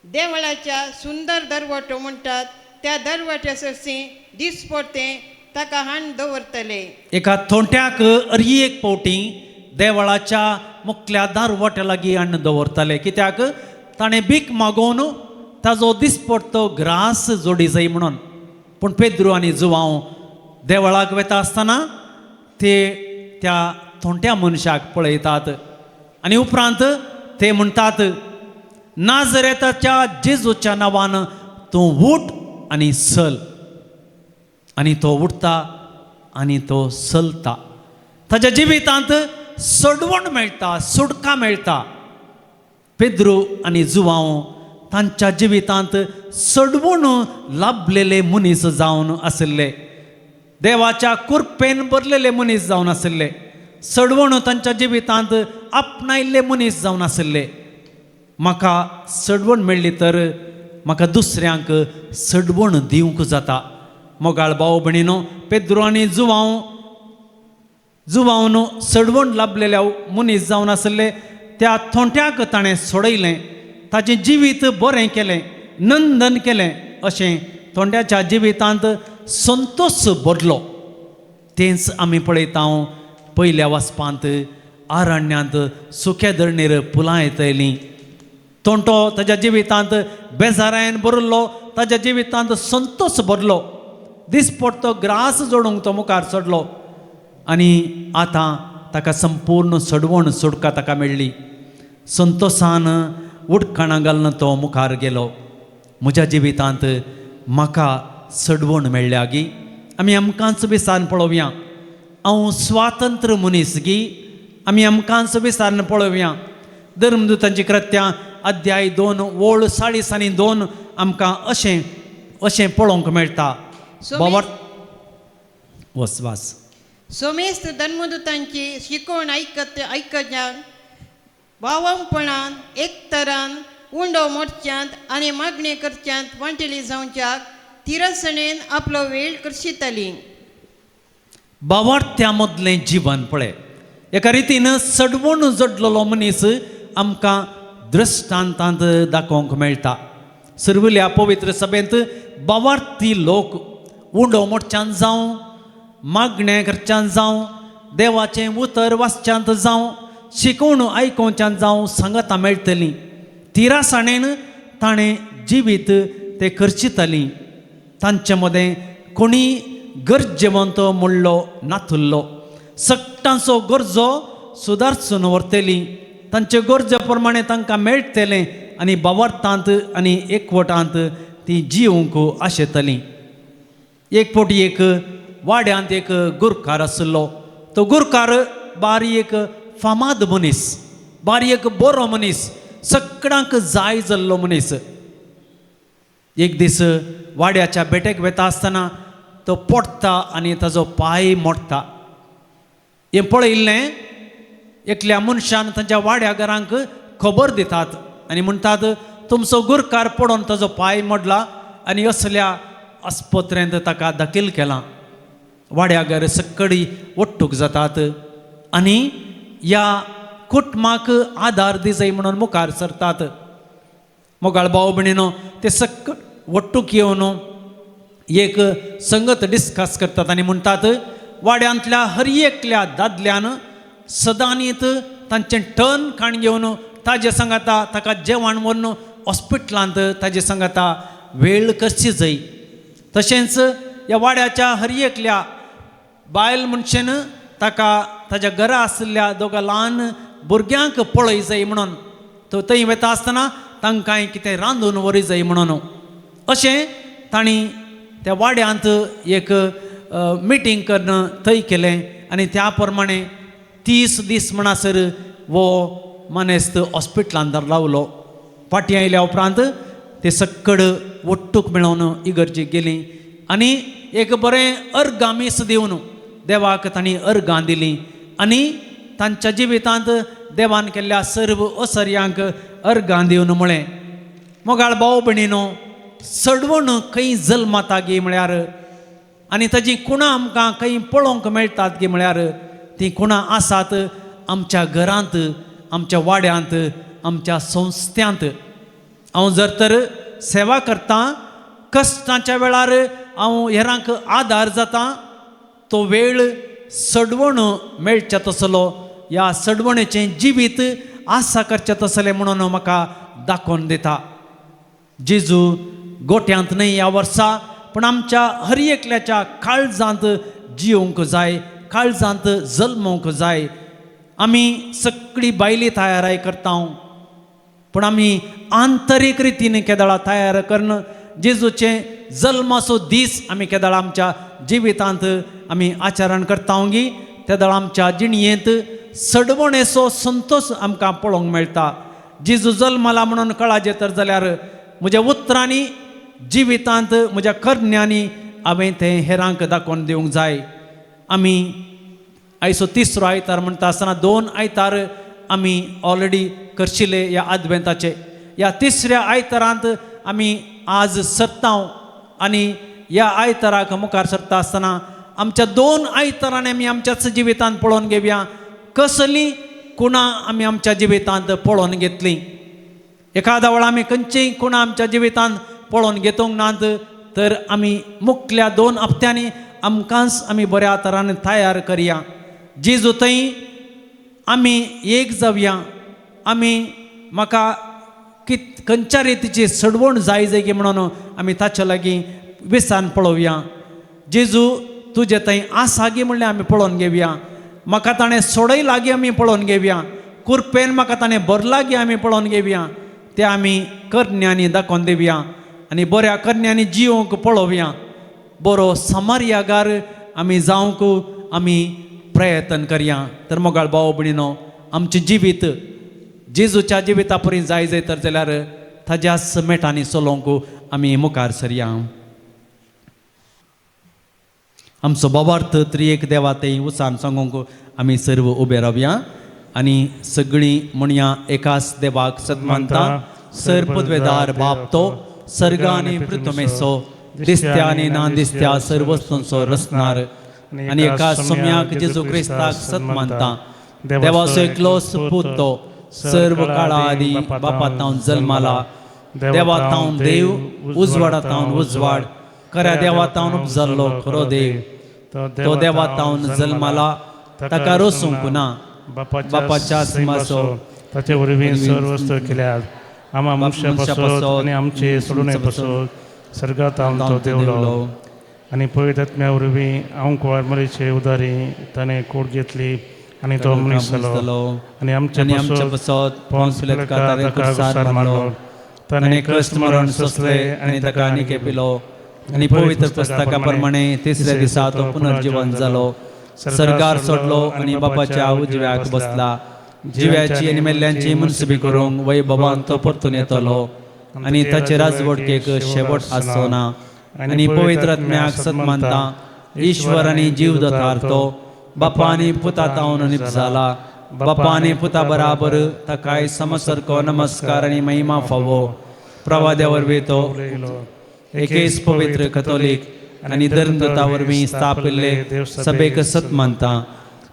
देवळाच्या सुंदर दरवटो म्हणटात त्या दरवट्या सरसी दिसपडते ताका हाण दवरतले. एका थोंट्याक एक पावटी देवळाच्या मुखल्या दारवट्या लागीं हाडून दवरताले कित्याक ताणें भीक मागोवन ताजो दिसपडतो ग्रास जोडी जाय म्हणून. पूण पेद्रू आनी जुवांव देवळाक वेता आसतना ते त्या थोंट्या मनशाक पळयतात आनी उपरांत ते म्हणटात नाजरेताच्या जेजूच्या नांवान तूं उठ आनी चल. आनी तो उठता आनी तो चलता. ताच्या जिवितांत सडवण मेळटा, सुटका मेळटा. पेद्रू आनी जुवांव तांच्या जिवितांत सडवण लाभलेले मनीस जावन आसले. देवाच्या कुर्पेन भरलेले मनीस जावन आसले. सडवण तांच्या जिवितांत आपणायल्ले मनीस जावन आसले. म्हाका सडवण मेळ्ळी तर म्हाका दुसऱ्यांक सडवण दिवंक जाता. मोगाळ भाव भयणीनो, पेद्रू आनी जुवांवन सडवण लाभलेल्या मनीस जावन आसले. त्या थोंट्याक ताणें सोडयलें, ताचें जिवीत बरें केलें, नंदन केलें. अशें थोंड्याच्या जिवितांत संतोश भरलो. तेंच आमी पळयता पयल्या वाचपांत आरण्यांत सुख्या धरणेर फुलां येतलीं. तोंटो ताच्या जिवितांत बेजारायन भरलो, ताच्या जिवितांत संतोश भरलो. दिसपडतो ग्रास जोडूंक तो मुखार चडलो आनी आतां ताका संपूर्ण सडवण सुटका ताका मेळ्ळी. संतोशान उडखाणां घालून तो मुखार गेलो. म्हज्या जिवितांत म्हाका सडवण मेळ्ळ्यागी आमी आमकांच विचारून पळोवया. हांव स्वातंत्र्य मनीस गी आमी आमकांच विचारून पळोवया. धर्मदूतांची कृत्यां अध्याय 2 वळ 2:2 आमकां अशें पळोवंक मेळटा. वास सोमेस्त धर्मदूतांची शिकवण आयकच्यान भावंपणान एकतरान उंडो मोडच्यांत आनी मागणी करच्यांत वांटेली जावच्याक तिरसणेन आपलो वेळ करशितली. भावार्थ्या मदलें जिवन पळय. एका रितीन सडवण जडलेलो मनीस आमकां दृश्टांतांत दाखोवंक मेळटा. सर्विल्ल्या पवित्र सभेंत भावार्थी लोक उंडो मोडच्यान जावं, मागण्या करच्यान जावं, देवाचें उतर वाचच्यांत जावं, शिकवण आयकोवच्यान जावं सांगता मेळटलीं. तिरासाणेन ताणें जिवीत ते करचितलीं. तांचे मदें कोणी गरजेवंत म्हणलो नाथुल्लो. सक्तांचो गरजो सुदारचून व्हरतलीं. तांचे गरजे प्रमाणे तांकां मेळटलें आनी भावार्थांत आनी एकवटांत ती जिवंक आशेतलीं. एक फावटी एक वाड्यांत एक गुरकार आसलो. तो गुरकार बारीक फामाद मनीस, बारीक बरो मनीस, सगळ्यांक जाय जाल्लो मनीस. एक दीस वाड्याच्या बेटेक वेता आसतना तो पडटा आनी ताजो पांय मोडटा. हें पळयल्लें एकल्या मनशान तांच्या वाड्या घरांक खबर दितात आनी म्हणटात तुमचो गुरकार पडोवन ताजो पांय मोडला आनी असल्या आस्पत्रेंत ताका दाखल केलां. वाड्यागर सक्कळी ओट्टूक जातात आनी ह्या कुटुंबाक आदार दिजय म्हणून मुखार सरतात. मोगाळ भाव भयणीनो, ते सक्कळ ओट्टूक येवन एक संगत डिस्कस करतात आनी म्हणटात वाड्यांतल्या हर एकल्या दादल्यान सदांनीत तांचें टर्न खाण घेवन ताजे सांगाता ताका जेवण व्हरून हॉस्पिटलांत ताजे सांगाता वेळ करची जाय. तशेंच ह्या वाड्याच्या हर एकल्या बायल मनशेन ताका ताच्या घरा आशिल्ल्या दोगा ल्हान भुरग्यांक पळय जाय म्हणून तो थंय वेता आसतना तांकां कितें रांदून व्हरी जाय म्हणून. अशें तांणी त्या वाड्यांत एक मिटींग करणं थंय केलें आनी त्या प्रमाणे 30 दीस म्हणसर वो मनेस्त हॉस्पिटलांत रावलो. फाटीं आयल्या उपरांत ते सक्कड वट्टूक मेळोवन इगर्जेक गेलीं आनी एक बरें अर्गामीस दिवन देवाक तांणी अर्गां दिलीं आनी तांच्या जिवितांत देवान केल्ल्या सर्व असर्यांक अर्गां दिवन म्हळें, मोगाळ भाव भयणीनो, सडवण खंय जल्माता गे म्हळ्यार आनी ताजी कुणां आमकां खंय पळोवंक मेळटात गे म्हळ्यार तीं कुणां आसात आमच्या घरांत, आमच्या वाड्यांत, आमच्या संस्थ्यांत. हांव जर तर सेवा करतां, कश्टाच्या वेळार हांव हेरांक आदार जातां, तो वेळ सडवण मेळचे तसलो, ह्या सडवणेचें जिवीत आसा करचें तसलें म्हणून म्हाका दाखोवन दिता. जेजू गोट्यांत न्हय ह्या वर्सा, पूण आमच्या हर एकल्याच्या काळजांत जियोंक जाय, काळजांत जल्मोवंक जाय. आमी सगळी बायली तयाराय करता, पूण आमी आंतरीक रितीन केदळा तयार करून जेजूचे जल्माचो दीस आमी केदळा आमच्या जिवितांत आमी आचरण करता गी, तेदळा आमच्या जिणयेंत सडवणेचो संतोश आमकां पळोवंक मेळटा. जेजू जल्मला म्हणून कळाजें तर जाल्यार म्हज्या उतरांनी, जिवितांत, म्हज्या करण्यांनी हांवें तें हेरांक दाखोवन दिवंक जाय. आमी आयचो 3रो आयतार म्हणटा आसतना 2 आयतार आमी ऑलरेडी करशिल्ले ह्या आदवेंताचे. ह्या 3ऱ्या आयतारांत आमी आज सरता आनी ह्या आयताराक मुखार सरता आसतना आमच्या 2 आयतारांनी आमी आमच्याच जिवितांत पळोवन घेवया कसली कुणां आमी आमच्या जिवितांत पळोवन घेतलीं. एखाद्या वेळा आमी खंयचीय कुणां आमच्या जिवितांत पळोवन घेतोंक नात, तर आमी मुखल्या 2 हप्त्यांनी आमकांच आमी बऱ्या तरान तयार करया. जेजू थंय आमी एक जावया. आमी म्हाका खंयच्या रितीची सडवण जाय गे म्हणून आमी ताच्या लागीं विसान पळोवया. जेजू तुजे थंय आसा गे म्हणलें आमी पळोवन घेवया. म्हाका ताणें सोडयला गे आमी पळोवन घेवया. कुरपेन म्हाका ताणें भरला गे आमी पळोवन घेवया. ते आमी करण्यांनी दाखोवन दिवया आनी बऱ्या करण्यांनी जियोंक पळोवया. बरो समार्यागार आमी जावंक आमी प्रयत्न करया. तर मोगाळ भाव भयणीनो, आमचें जिवीत जेजूच्या जिविता परी जाय तर जाल्यार ताज्याच मेटांनी चलोवंक आमी मुखार सरया. आमचो बाबार्थ त्रिएक देवा ते उसान सांगूंक आमी सर्व उबे रावया आनी सगळीं म्हणया एकाच देवाक सदमानता, सर्पद्वेदार बाप तो, सर्ग आनी पृथ्वेचो, दिसत्या आनी ना दिसत्या सर्व वस्तूंचो रचणार आनी एका सोम्याक जेजू क्रिस्ताक सदमानता, देवाचो एकलो पूत तो, सर्व काळा आदी बापातावन जल्माला, देवातावन देव, उजवाडातावन उजवाड, खऱ्या देवातावन उपजल्लो खरो देव. तो देवातावन जल्माला, ताका रोसूंक ना, बापाच्या सिंहासो, ताचे वरवीं सर्व वस्तू केल्यात. आम्हा मनशा पासत आनी आमचे सोडून पासत सर्गात तो देवलो आनी पवित्र आत्म्या वरवीं हांव कुवारमरीचे उदारी ताणें कोट घेतली आनी तो मनीस जालो आनी आमचे पासत पोंस पिलाताक मारलो. ताणें कश्ट मरण सोंसले आनी ताका आनीक पिलो आनी पवित्र पुस्तका प्रमाणे 3ऱ्या दिसा तो पुनर्जीवन जालो, सर्गार सोडलो आनी बापाच्या उजव्याक बसला. जिव्याची आनी मेल्ल्यांची मनसुबी करूंक वैभवान तो परतून येतलो आनी ताचे राजवटकेक शेवट आसचो ना. आनी पवित्र आत्म्याक सदमानता, ईश्वर आनी जीव दोतारतो, बापा आनी पुता तावन निपजाला, बापा आनी पुता बराबर ताकाय समसरको नमस्कार आनी महिमा फावो. प्रवाद्या वरवीं तो एकेच पवित्र कथोलीक आनी धर्मदूता वरवीं स्थापिल्ले सभेक सदमानता,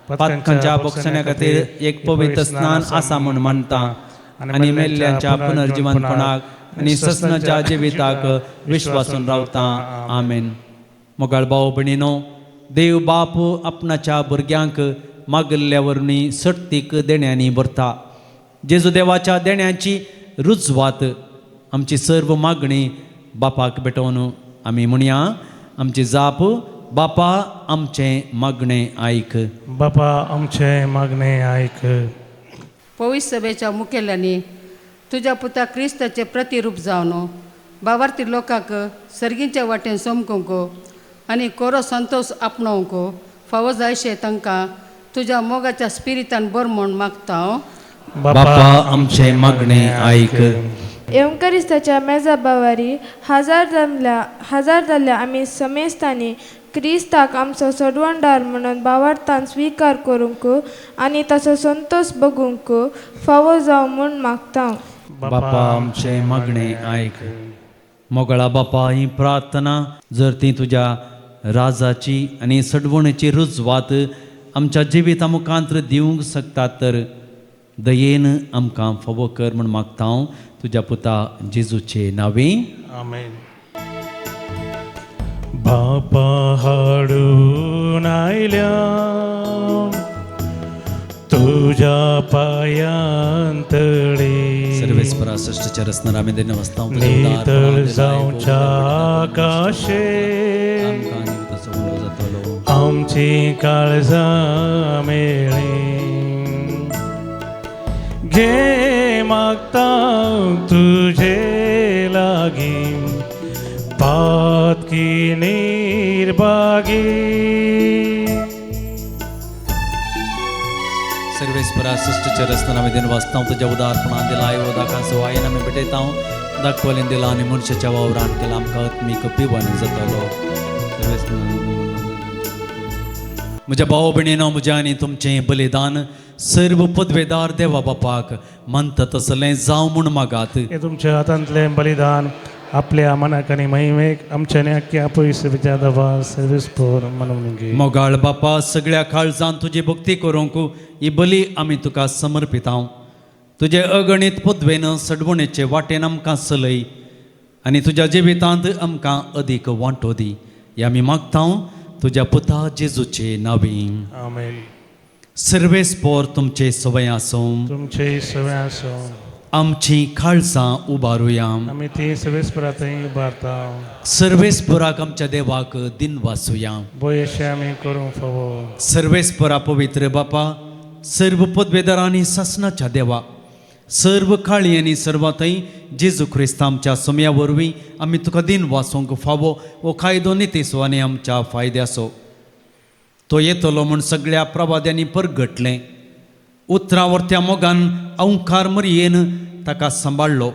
पातकांच्या बोगसण्या खातीर एक पवित्र स्नान आसा म्हूण मानता आनी मेल्ल्यांच्या पुनर्जीवनपणाक आनी ससनाच्या जिविताक विश्वासून रावता. आमेन. मोगाळ भाव भयणीनो, देव बाप आपणाच्या भुरग्यांक मागल्ल्या वरवीं सर्तीक देण्यांनी भरता. जेजू देवाच्या देण्यांची रुजवात आमची सर्व मागणी बापाक भेटोवन आमी म्हणया, आमची जाप, बापा आमचें मागणें आयक. बापा आमचें मागणें आयक. पवित्र सभेच्या मुखेल्यांनी तुझ्या पुता क्रिस्ताचे प्रतिरूप जावन बावार्थी लोकांक सर्गींच्या वाटेन सोमकूंक आनी कोरो संतोष आपणावंक फावो जायशे तांकां तुज्या मोगाच्या स्पिरितान बर म्हूण मागता हांव. बापा आमचे मागणे आयक. येवंकरिस्ताच्या मेजा बावारी हजार जाल्ल्या आमी समेस्तांनी क्रिस्ताक आमचो सोडवणदार म्हणून बावार्थान स्विकार करूंक आनी ताचो संतोष बगूंक फावो जावं म्हूण मागता. बापा आमचे मागणे आयक. मोगळा बापा ही प्रार्थना जर ती तुज्या राजाची आनी सडवणेची रुजवात आमच्या जिविता मुखांतर दिवंक शकता तर दयेन आमकां फावो कर म्हूण मागता हांव तुज्या पुता जेजूचे नांवें. आमेन. बापा हाडून आयल्या तुझ्या पायांतळे सर्वेस्परा सृष्टीच्या रचना आमी देन वस्तां नितळ जावच्या आकाशे आमची काळजां मेळ्ळी घे मागता तुझे लागीं पातकी निर्भागी. सर्वेस्परा सृष्टीच्या रचना आमी देन वस्तां तुज्या उदारपणान दिला उदकां सवायेन आमी भेटयता दाखवलें दिला आनी मनशाच्या वावरान केला आमकां आत्मीक पिवण जातलो. म्हज्या भाव भयणीनो म्हज्या आनी तुमचें बलिदान सर्व पदवेदार देवा बापाक मानता तसलें जावं म्हूण मागात. हे तुमच्या हातांतलें बलिदान आपल्या मनाक आनी महिमेक आमच्या आख्या पयस विचारवा सर्वेस्पर म्हणून घे. मोगाळ बापा सगळ्या काळजान तुजी भक्ती करूंक ही बली आमी तुका समर्पिता. तुजे अगणीत पदवेन सडवणेचे वाटेन आमकां चलय आनी तुज्या जिवितांत आमकां अदीक वांटो दी. हे आमी मागता तुज्या पुता जेजूचे नांवें. आमेन. सर्वेस्पोर तुमचे सवय आसूं. तुमचे सवय आसूं. आमची काळजां उबारुया. आमी ती सर्वेस्परांतय उबारता. सर्वेस्पोराक आमच्या देवाक दिन वासुया. बोयशे आमी करूंक फावो. सर्वेस्परा पवित्र बापा सर्व पदवेदारांनी सासणाच्या देवा सर्व काळी आनी सर्वातय जेजू ख्रिस्त आमच्या समया वरवीं आमी तुका दिन वासूंक फावो वो कायदो नितीसो आनी आमच्या फायद्याचो. तो येतलो म्हूण सगळ्या प्रवाद्यांनी परगटलें. उतरावरत्या मोगान अवंकार मरयेन ताका सांबाळलो.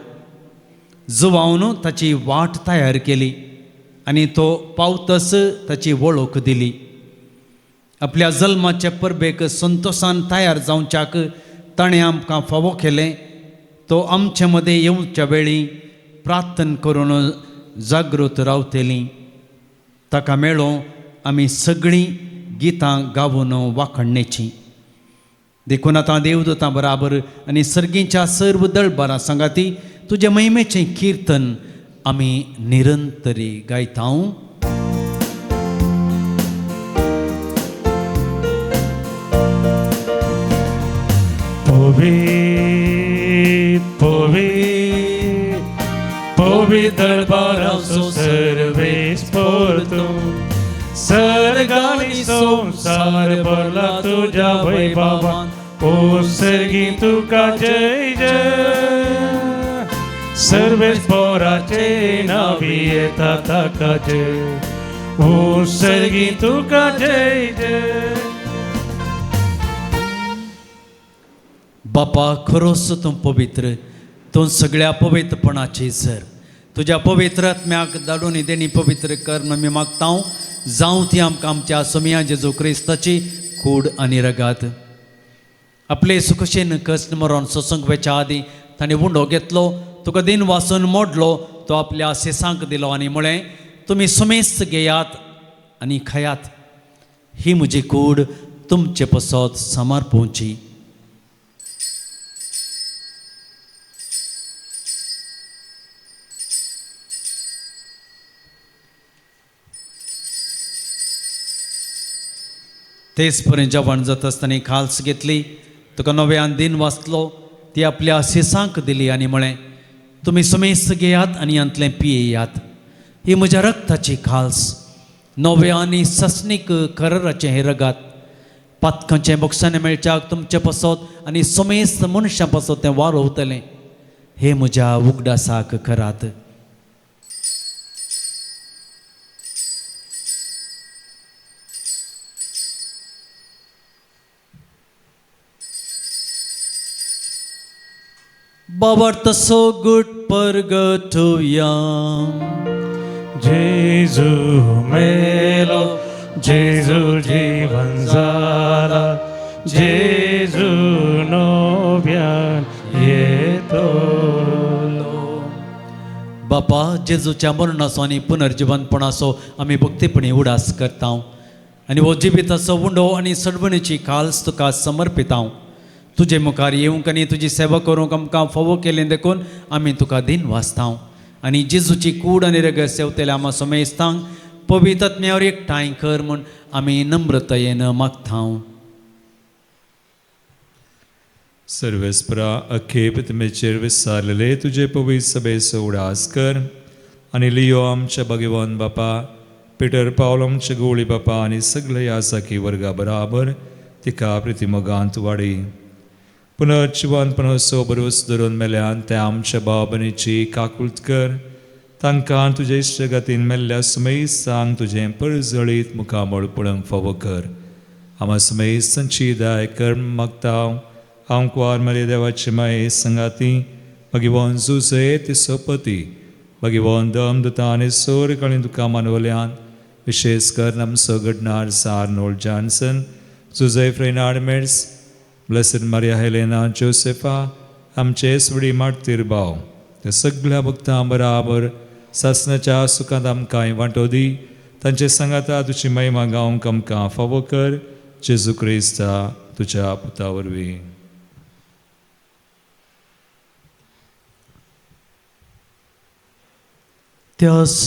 जुवावन ताची वाट तयार केली आनी तो पावतस ताची वळख दिली. आपल्या जल्माच्या परबेक संतोशान तयार जावच्याक ताणें आमकां फावो केलें. तो आमचे मदें येवच्या वेळी प्रार्थना करून जागृत रावतलीं. ताका मेळो आमी सगळीं गितां गावून वाखणणेची. देखून आतां देवदूतां बराबर आनी सर्गीच्या सर्व दळबारां सांगाती तुजे महिमेचें किर्तन आमी निरंतरी गायता. दळबारांचो सर्वेस्पोर तूं सर्गानी संसार भरला तुज्या वैभवान. ओ सर्गी तुका जय जय सर्वेस्पोराचे नावी येता ताका जय. ओ सर्गी तुका जय जय. बापा खरोच तूं पवित्र. तूं सगळ्या पवित्रपणाची सर. तुज्या पवित्र आत्म्याक धाडून देणी पवित्र कर म्हूण आमी मागता. जावं ती आमकां आमच्या सोमिया जेजू क्रिस्ताची कूड आनी रगात. आपले सुखशेन कश्ट मरोन सत्संग आदी ताणें उंडो घेतलो. तुका दिन वासून मोडलो. तो आपल्या सेसांक दिलो आनी म्हळें तुमी सुमेस्त घेयात आनी खायात. ही म्हजी कूड तुमचे पसत समर्पोवची. तेच पर्यंत जेवण जाता आसतना खाल्स घेतली. तुका नव्यान दिन वाचलो. ती आपल्या सेसांक दिली आनी म्हळें तुमी समेस्त घेयात आनी अंतलें पियेयात. ही म्हज्या रक्ताची खाल्स नव्या आनी ससनीक करराचें हें रगात. पातकांचें बक्षांनी मेळच्याक तुमचे पसत आनी समेस्त मनशां पसत तें वारोवतलें. हे म्हज्या उगडासाक करात. बाबार्थ सोगुट परगटुया जेजू मेलो जेजू जीवन जाला जेजू नोव्यान येतो बापा जेजूच्या मरणाचो आनी पुनर्जिवनपणाचो आमी भक्तीपणी उडास करता आनी हो जिविताचो उंडो आनी सडवणीची काल्स तुका समर्पिता तुजे मुखार येवंक आनी तुजी सेवा करूंक आमकां फावो केलें देखून आमी तुका दिन वाचता आनी जेजूची कूड आनी रगत सेवतेल्या आमा समेस्तांक पवित्र आत्म्यावर एकठांय कर म्हूण आमी नम्रतायेन मागता सर्वेस्परा अख्खे पितमेचेर विसारलेले तुझे पवित्र सभेचो उडास कर आनी लियो आमच्या भगवान बापा पिटर पावल आमच्या गोळी बापा आनी सगळे यासाकी वर्गा बराबर तिका प्रतिमोगांत वाडी पुनर्जिवनपणाचो बरोस धरून मेल्यान त्या आमच्या बाबनीची काकुळट कर तांकां तुजे इश्टगतीन मेल्ल्या सुमेस्तांक तुजें परजळीत मुखामळ पळोवंक फावो कर आमा सुमेस्तांची दाय कर मागता हांव कुवार मरे देवाची माये संगाती भगवान जुजे तिचो पती भगवान दमदता आनी सोर कळी तुका मानवल्यान विशेष कर आमचो घडणार सार्नोल्ड जॉन्सन जुजे फ्रेनार्ड मेड्स ब्लेसड मारिया हेलेना जोसेफा आमचे सुडी मारतीर भाव त्या सगळ्या भक्तां बराबर सासणाच्या सुखांत आमकां वांटो दी तांचे सांगाता तुजी महिमा गावंक आमकां फावो कर जेजू क्रिस्ता तुज्या पुता वरवीं त्यास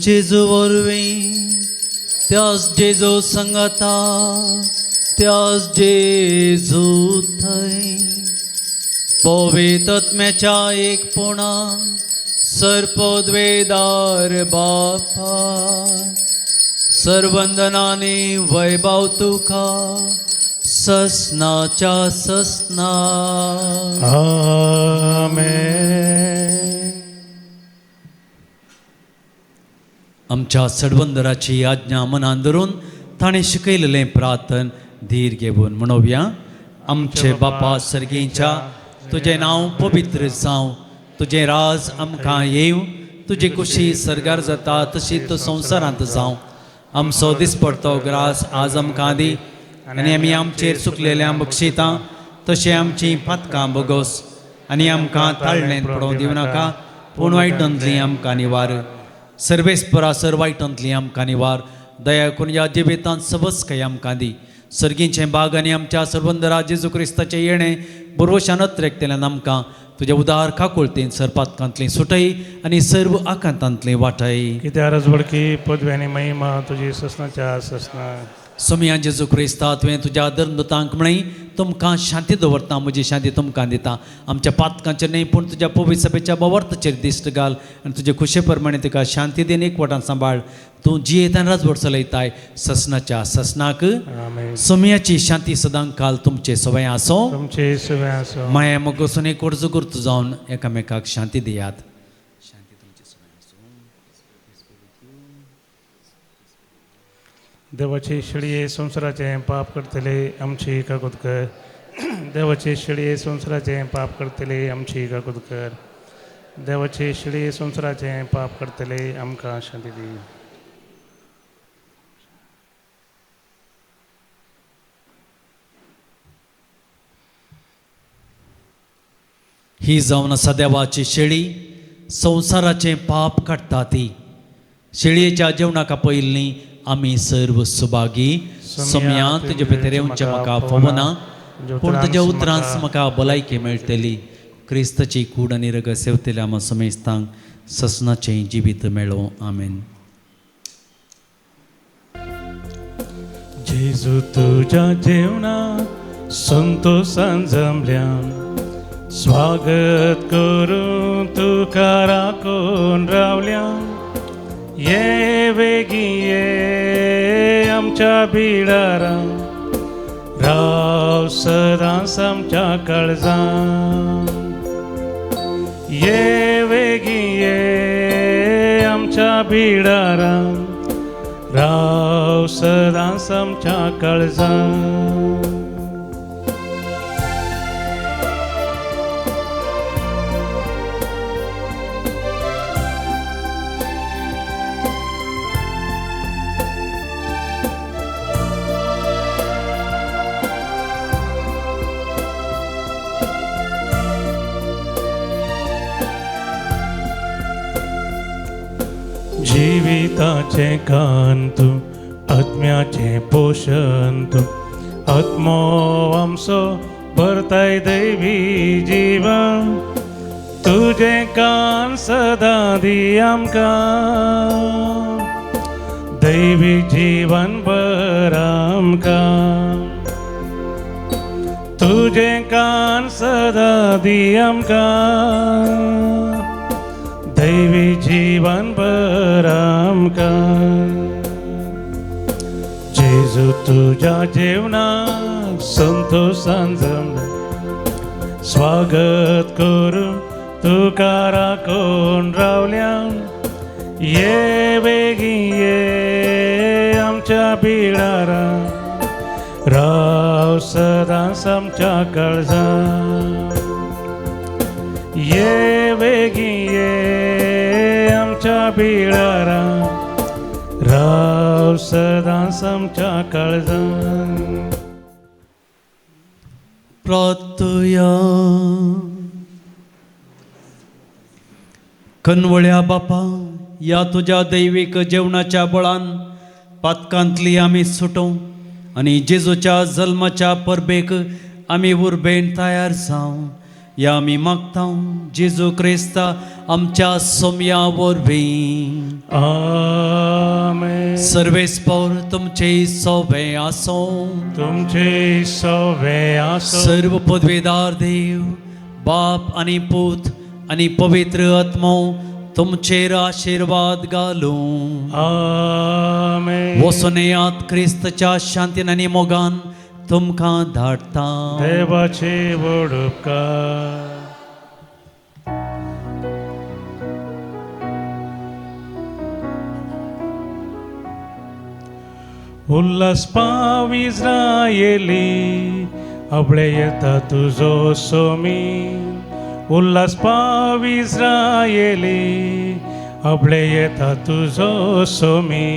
जेजू वरवीं त्यास जेजू संगता त्यास जेजू थंय पवित्र आत्म्याच्या एकपणान सर्पोद्वेदार बापा सर्वंदनाने वैभव तुका ससनाच्या ससना आमेन. आमच्या सडवंदराची आज्ञा मनान धरून ताणें शिकयलेलें प्रार्थन धीर घेवन म्हणोवया. आमचे बापा सर्गेच्या तुजें नांव पवित्र जावं, तुजें राज आमकां येवं, तुजी कुशी सरगार जाता तशी तूं संवसारांत जावं. आमचो दिसपडतो ग्रास आज आमकां दी आनी आमी आमचेर चुकलेल्यांक बक्षिता तशें आमचीं पातकां बोगोस आनी आमकां ताळणेंत पडोवंक दिवं नाका, पूण वायटांतलीं आमकां निवार. सर्वेस्परा सर वायटांतलीं आमकां निवार. दया करून ह्या जिवितांत सबस्काय आमकां दी. सर्गींचें बाग आनी आमच्या सर्वंदरा जेजू क्रिस्ताचें येणें बरोवशानत रेखतेल्यान आमकां तुज्या उदार काकुळतेन सरपातकांतली सुटय आनी सर्व आकांतांतली वाटय. कित्या रजवडकी पदवी आनी महिमा तुजी ससनाच्या ससना. सोमिया जेजू क्रिस्ता तुवें तुज्या धर्मदूतांक म्हणय तुमकां शांती दवरता, म्हजी शांती तुमकां दिता. आमच्या पातकांचेर न्हय पूण तुज्या पवित्र सभेच्या बवर्ताचेर दिश्ट घाल आनी तुजे खुशे प्रमाणे तिका शांती देन एकवटान सांबाळ. तूं जियेतान राजवट चलयताय ससनाच्या ससनाक. सोमियाची शांती सदांच काल तुमचे सवय आसो, तुमचे सवय आसो. माया मोगोसून एक जुगुर्त जावन एकामेकाक शांती दियात. देवाचे शिळये संवसाराचें पाप करतले आमची काकूत कर. देवाचे शिळये संवसाराचें पाप करतले आमची काकूत कर. देवाचे शिळये संवसाराचें पाप करतले आमकां शांती दी. ही जावन आसा देवाची शेळी, संवसाराचें पाप काडटा ती. शेळयेच्या जेवणाका पयलीं आमी सर्व सुभागी. सोम्या तुजे भितर येवचें म्हाका फोवना, पूण तुज्या उतरांच म्हाका भलायकी मेळटली. क्रिस्ताची कूड आनी रगत सेवतल्या आमा समेस्तांक ससनाचें जिवीत मेळो. आमेन. जेजू तुज्या जेवणा संतोषान जमल्यान स्वागत करून तुका राखून रावल्यान. ये वेगी ये आमच्या बिडारां, राव सदांच आमच्या काळजांत. ये वेगी ये आमच्या बिडारां, राव सदांच आमच्या काळजांत. जिविताचे कांतू आत्म्याचे पोषण तू आत्मो आमचो भरताय दैवी जीवन तुझे कान सदा दी आमकां दैवी जीवन भर आमकां तुझे कान सदा दी आमकां दैवी जीवन भर आमकां जेजू तुझ्या जेवणाक संतोषान जमला स्वागत करून तुका राखून रावल्या ये बेगीन ये आमच्या बिडारा राव सदांच आमच्या काळजांत ये बेगीन ये आमच्या बिडारा राव सदांच आमच्या काळजांत प्रार्थया कनवळ्या बापा या तुझ्या दैविक जेवणाच्या बळान पातकांतली आमी सुटो आणि जेजूच्या जल्माच्या परबेक आमी उर्बेन तयार जावं या आमी मागता जेजू क्रिस्ता आमच्या सोम्या वरवीं आमेन सर्वेस्पर तुमचे सोवे आसो तुमचे सोवे आसो सर्व पदवेदार देव बाप आणि पूत आणि पवित्र आत्मो तुमचेर आशीर्वाद घालूं आमेन वसनेयात क्रिस्तच्या शांतीन आनी मोगान तुमकां धाडटा देवाचे व्हड उपकार उल्हास पाव इस्रायेली आपले येता तुझो सोमी उल्हास पाव इस्रायेली आपले येता तुझो सोमी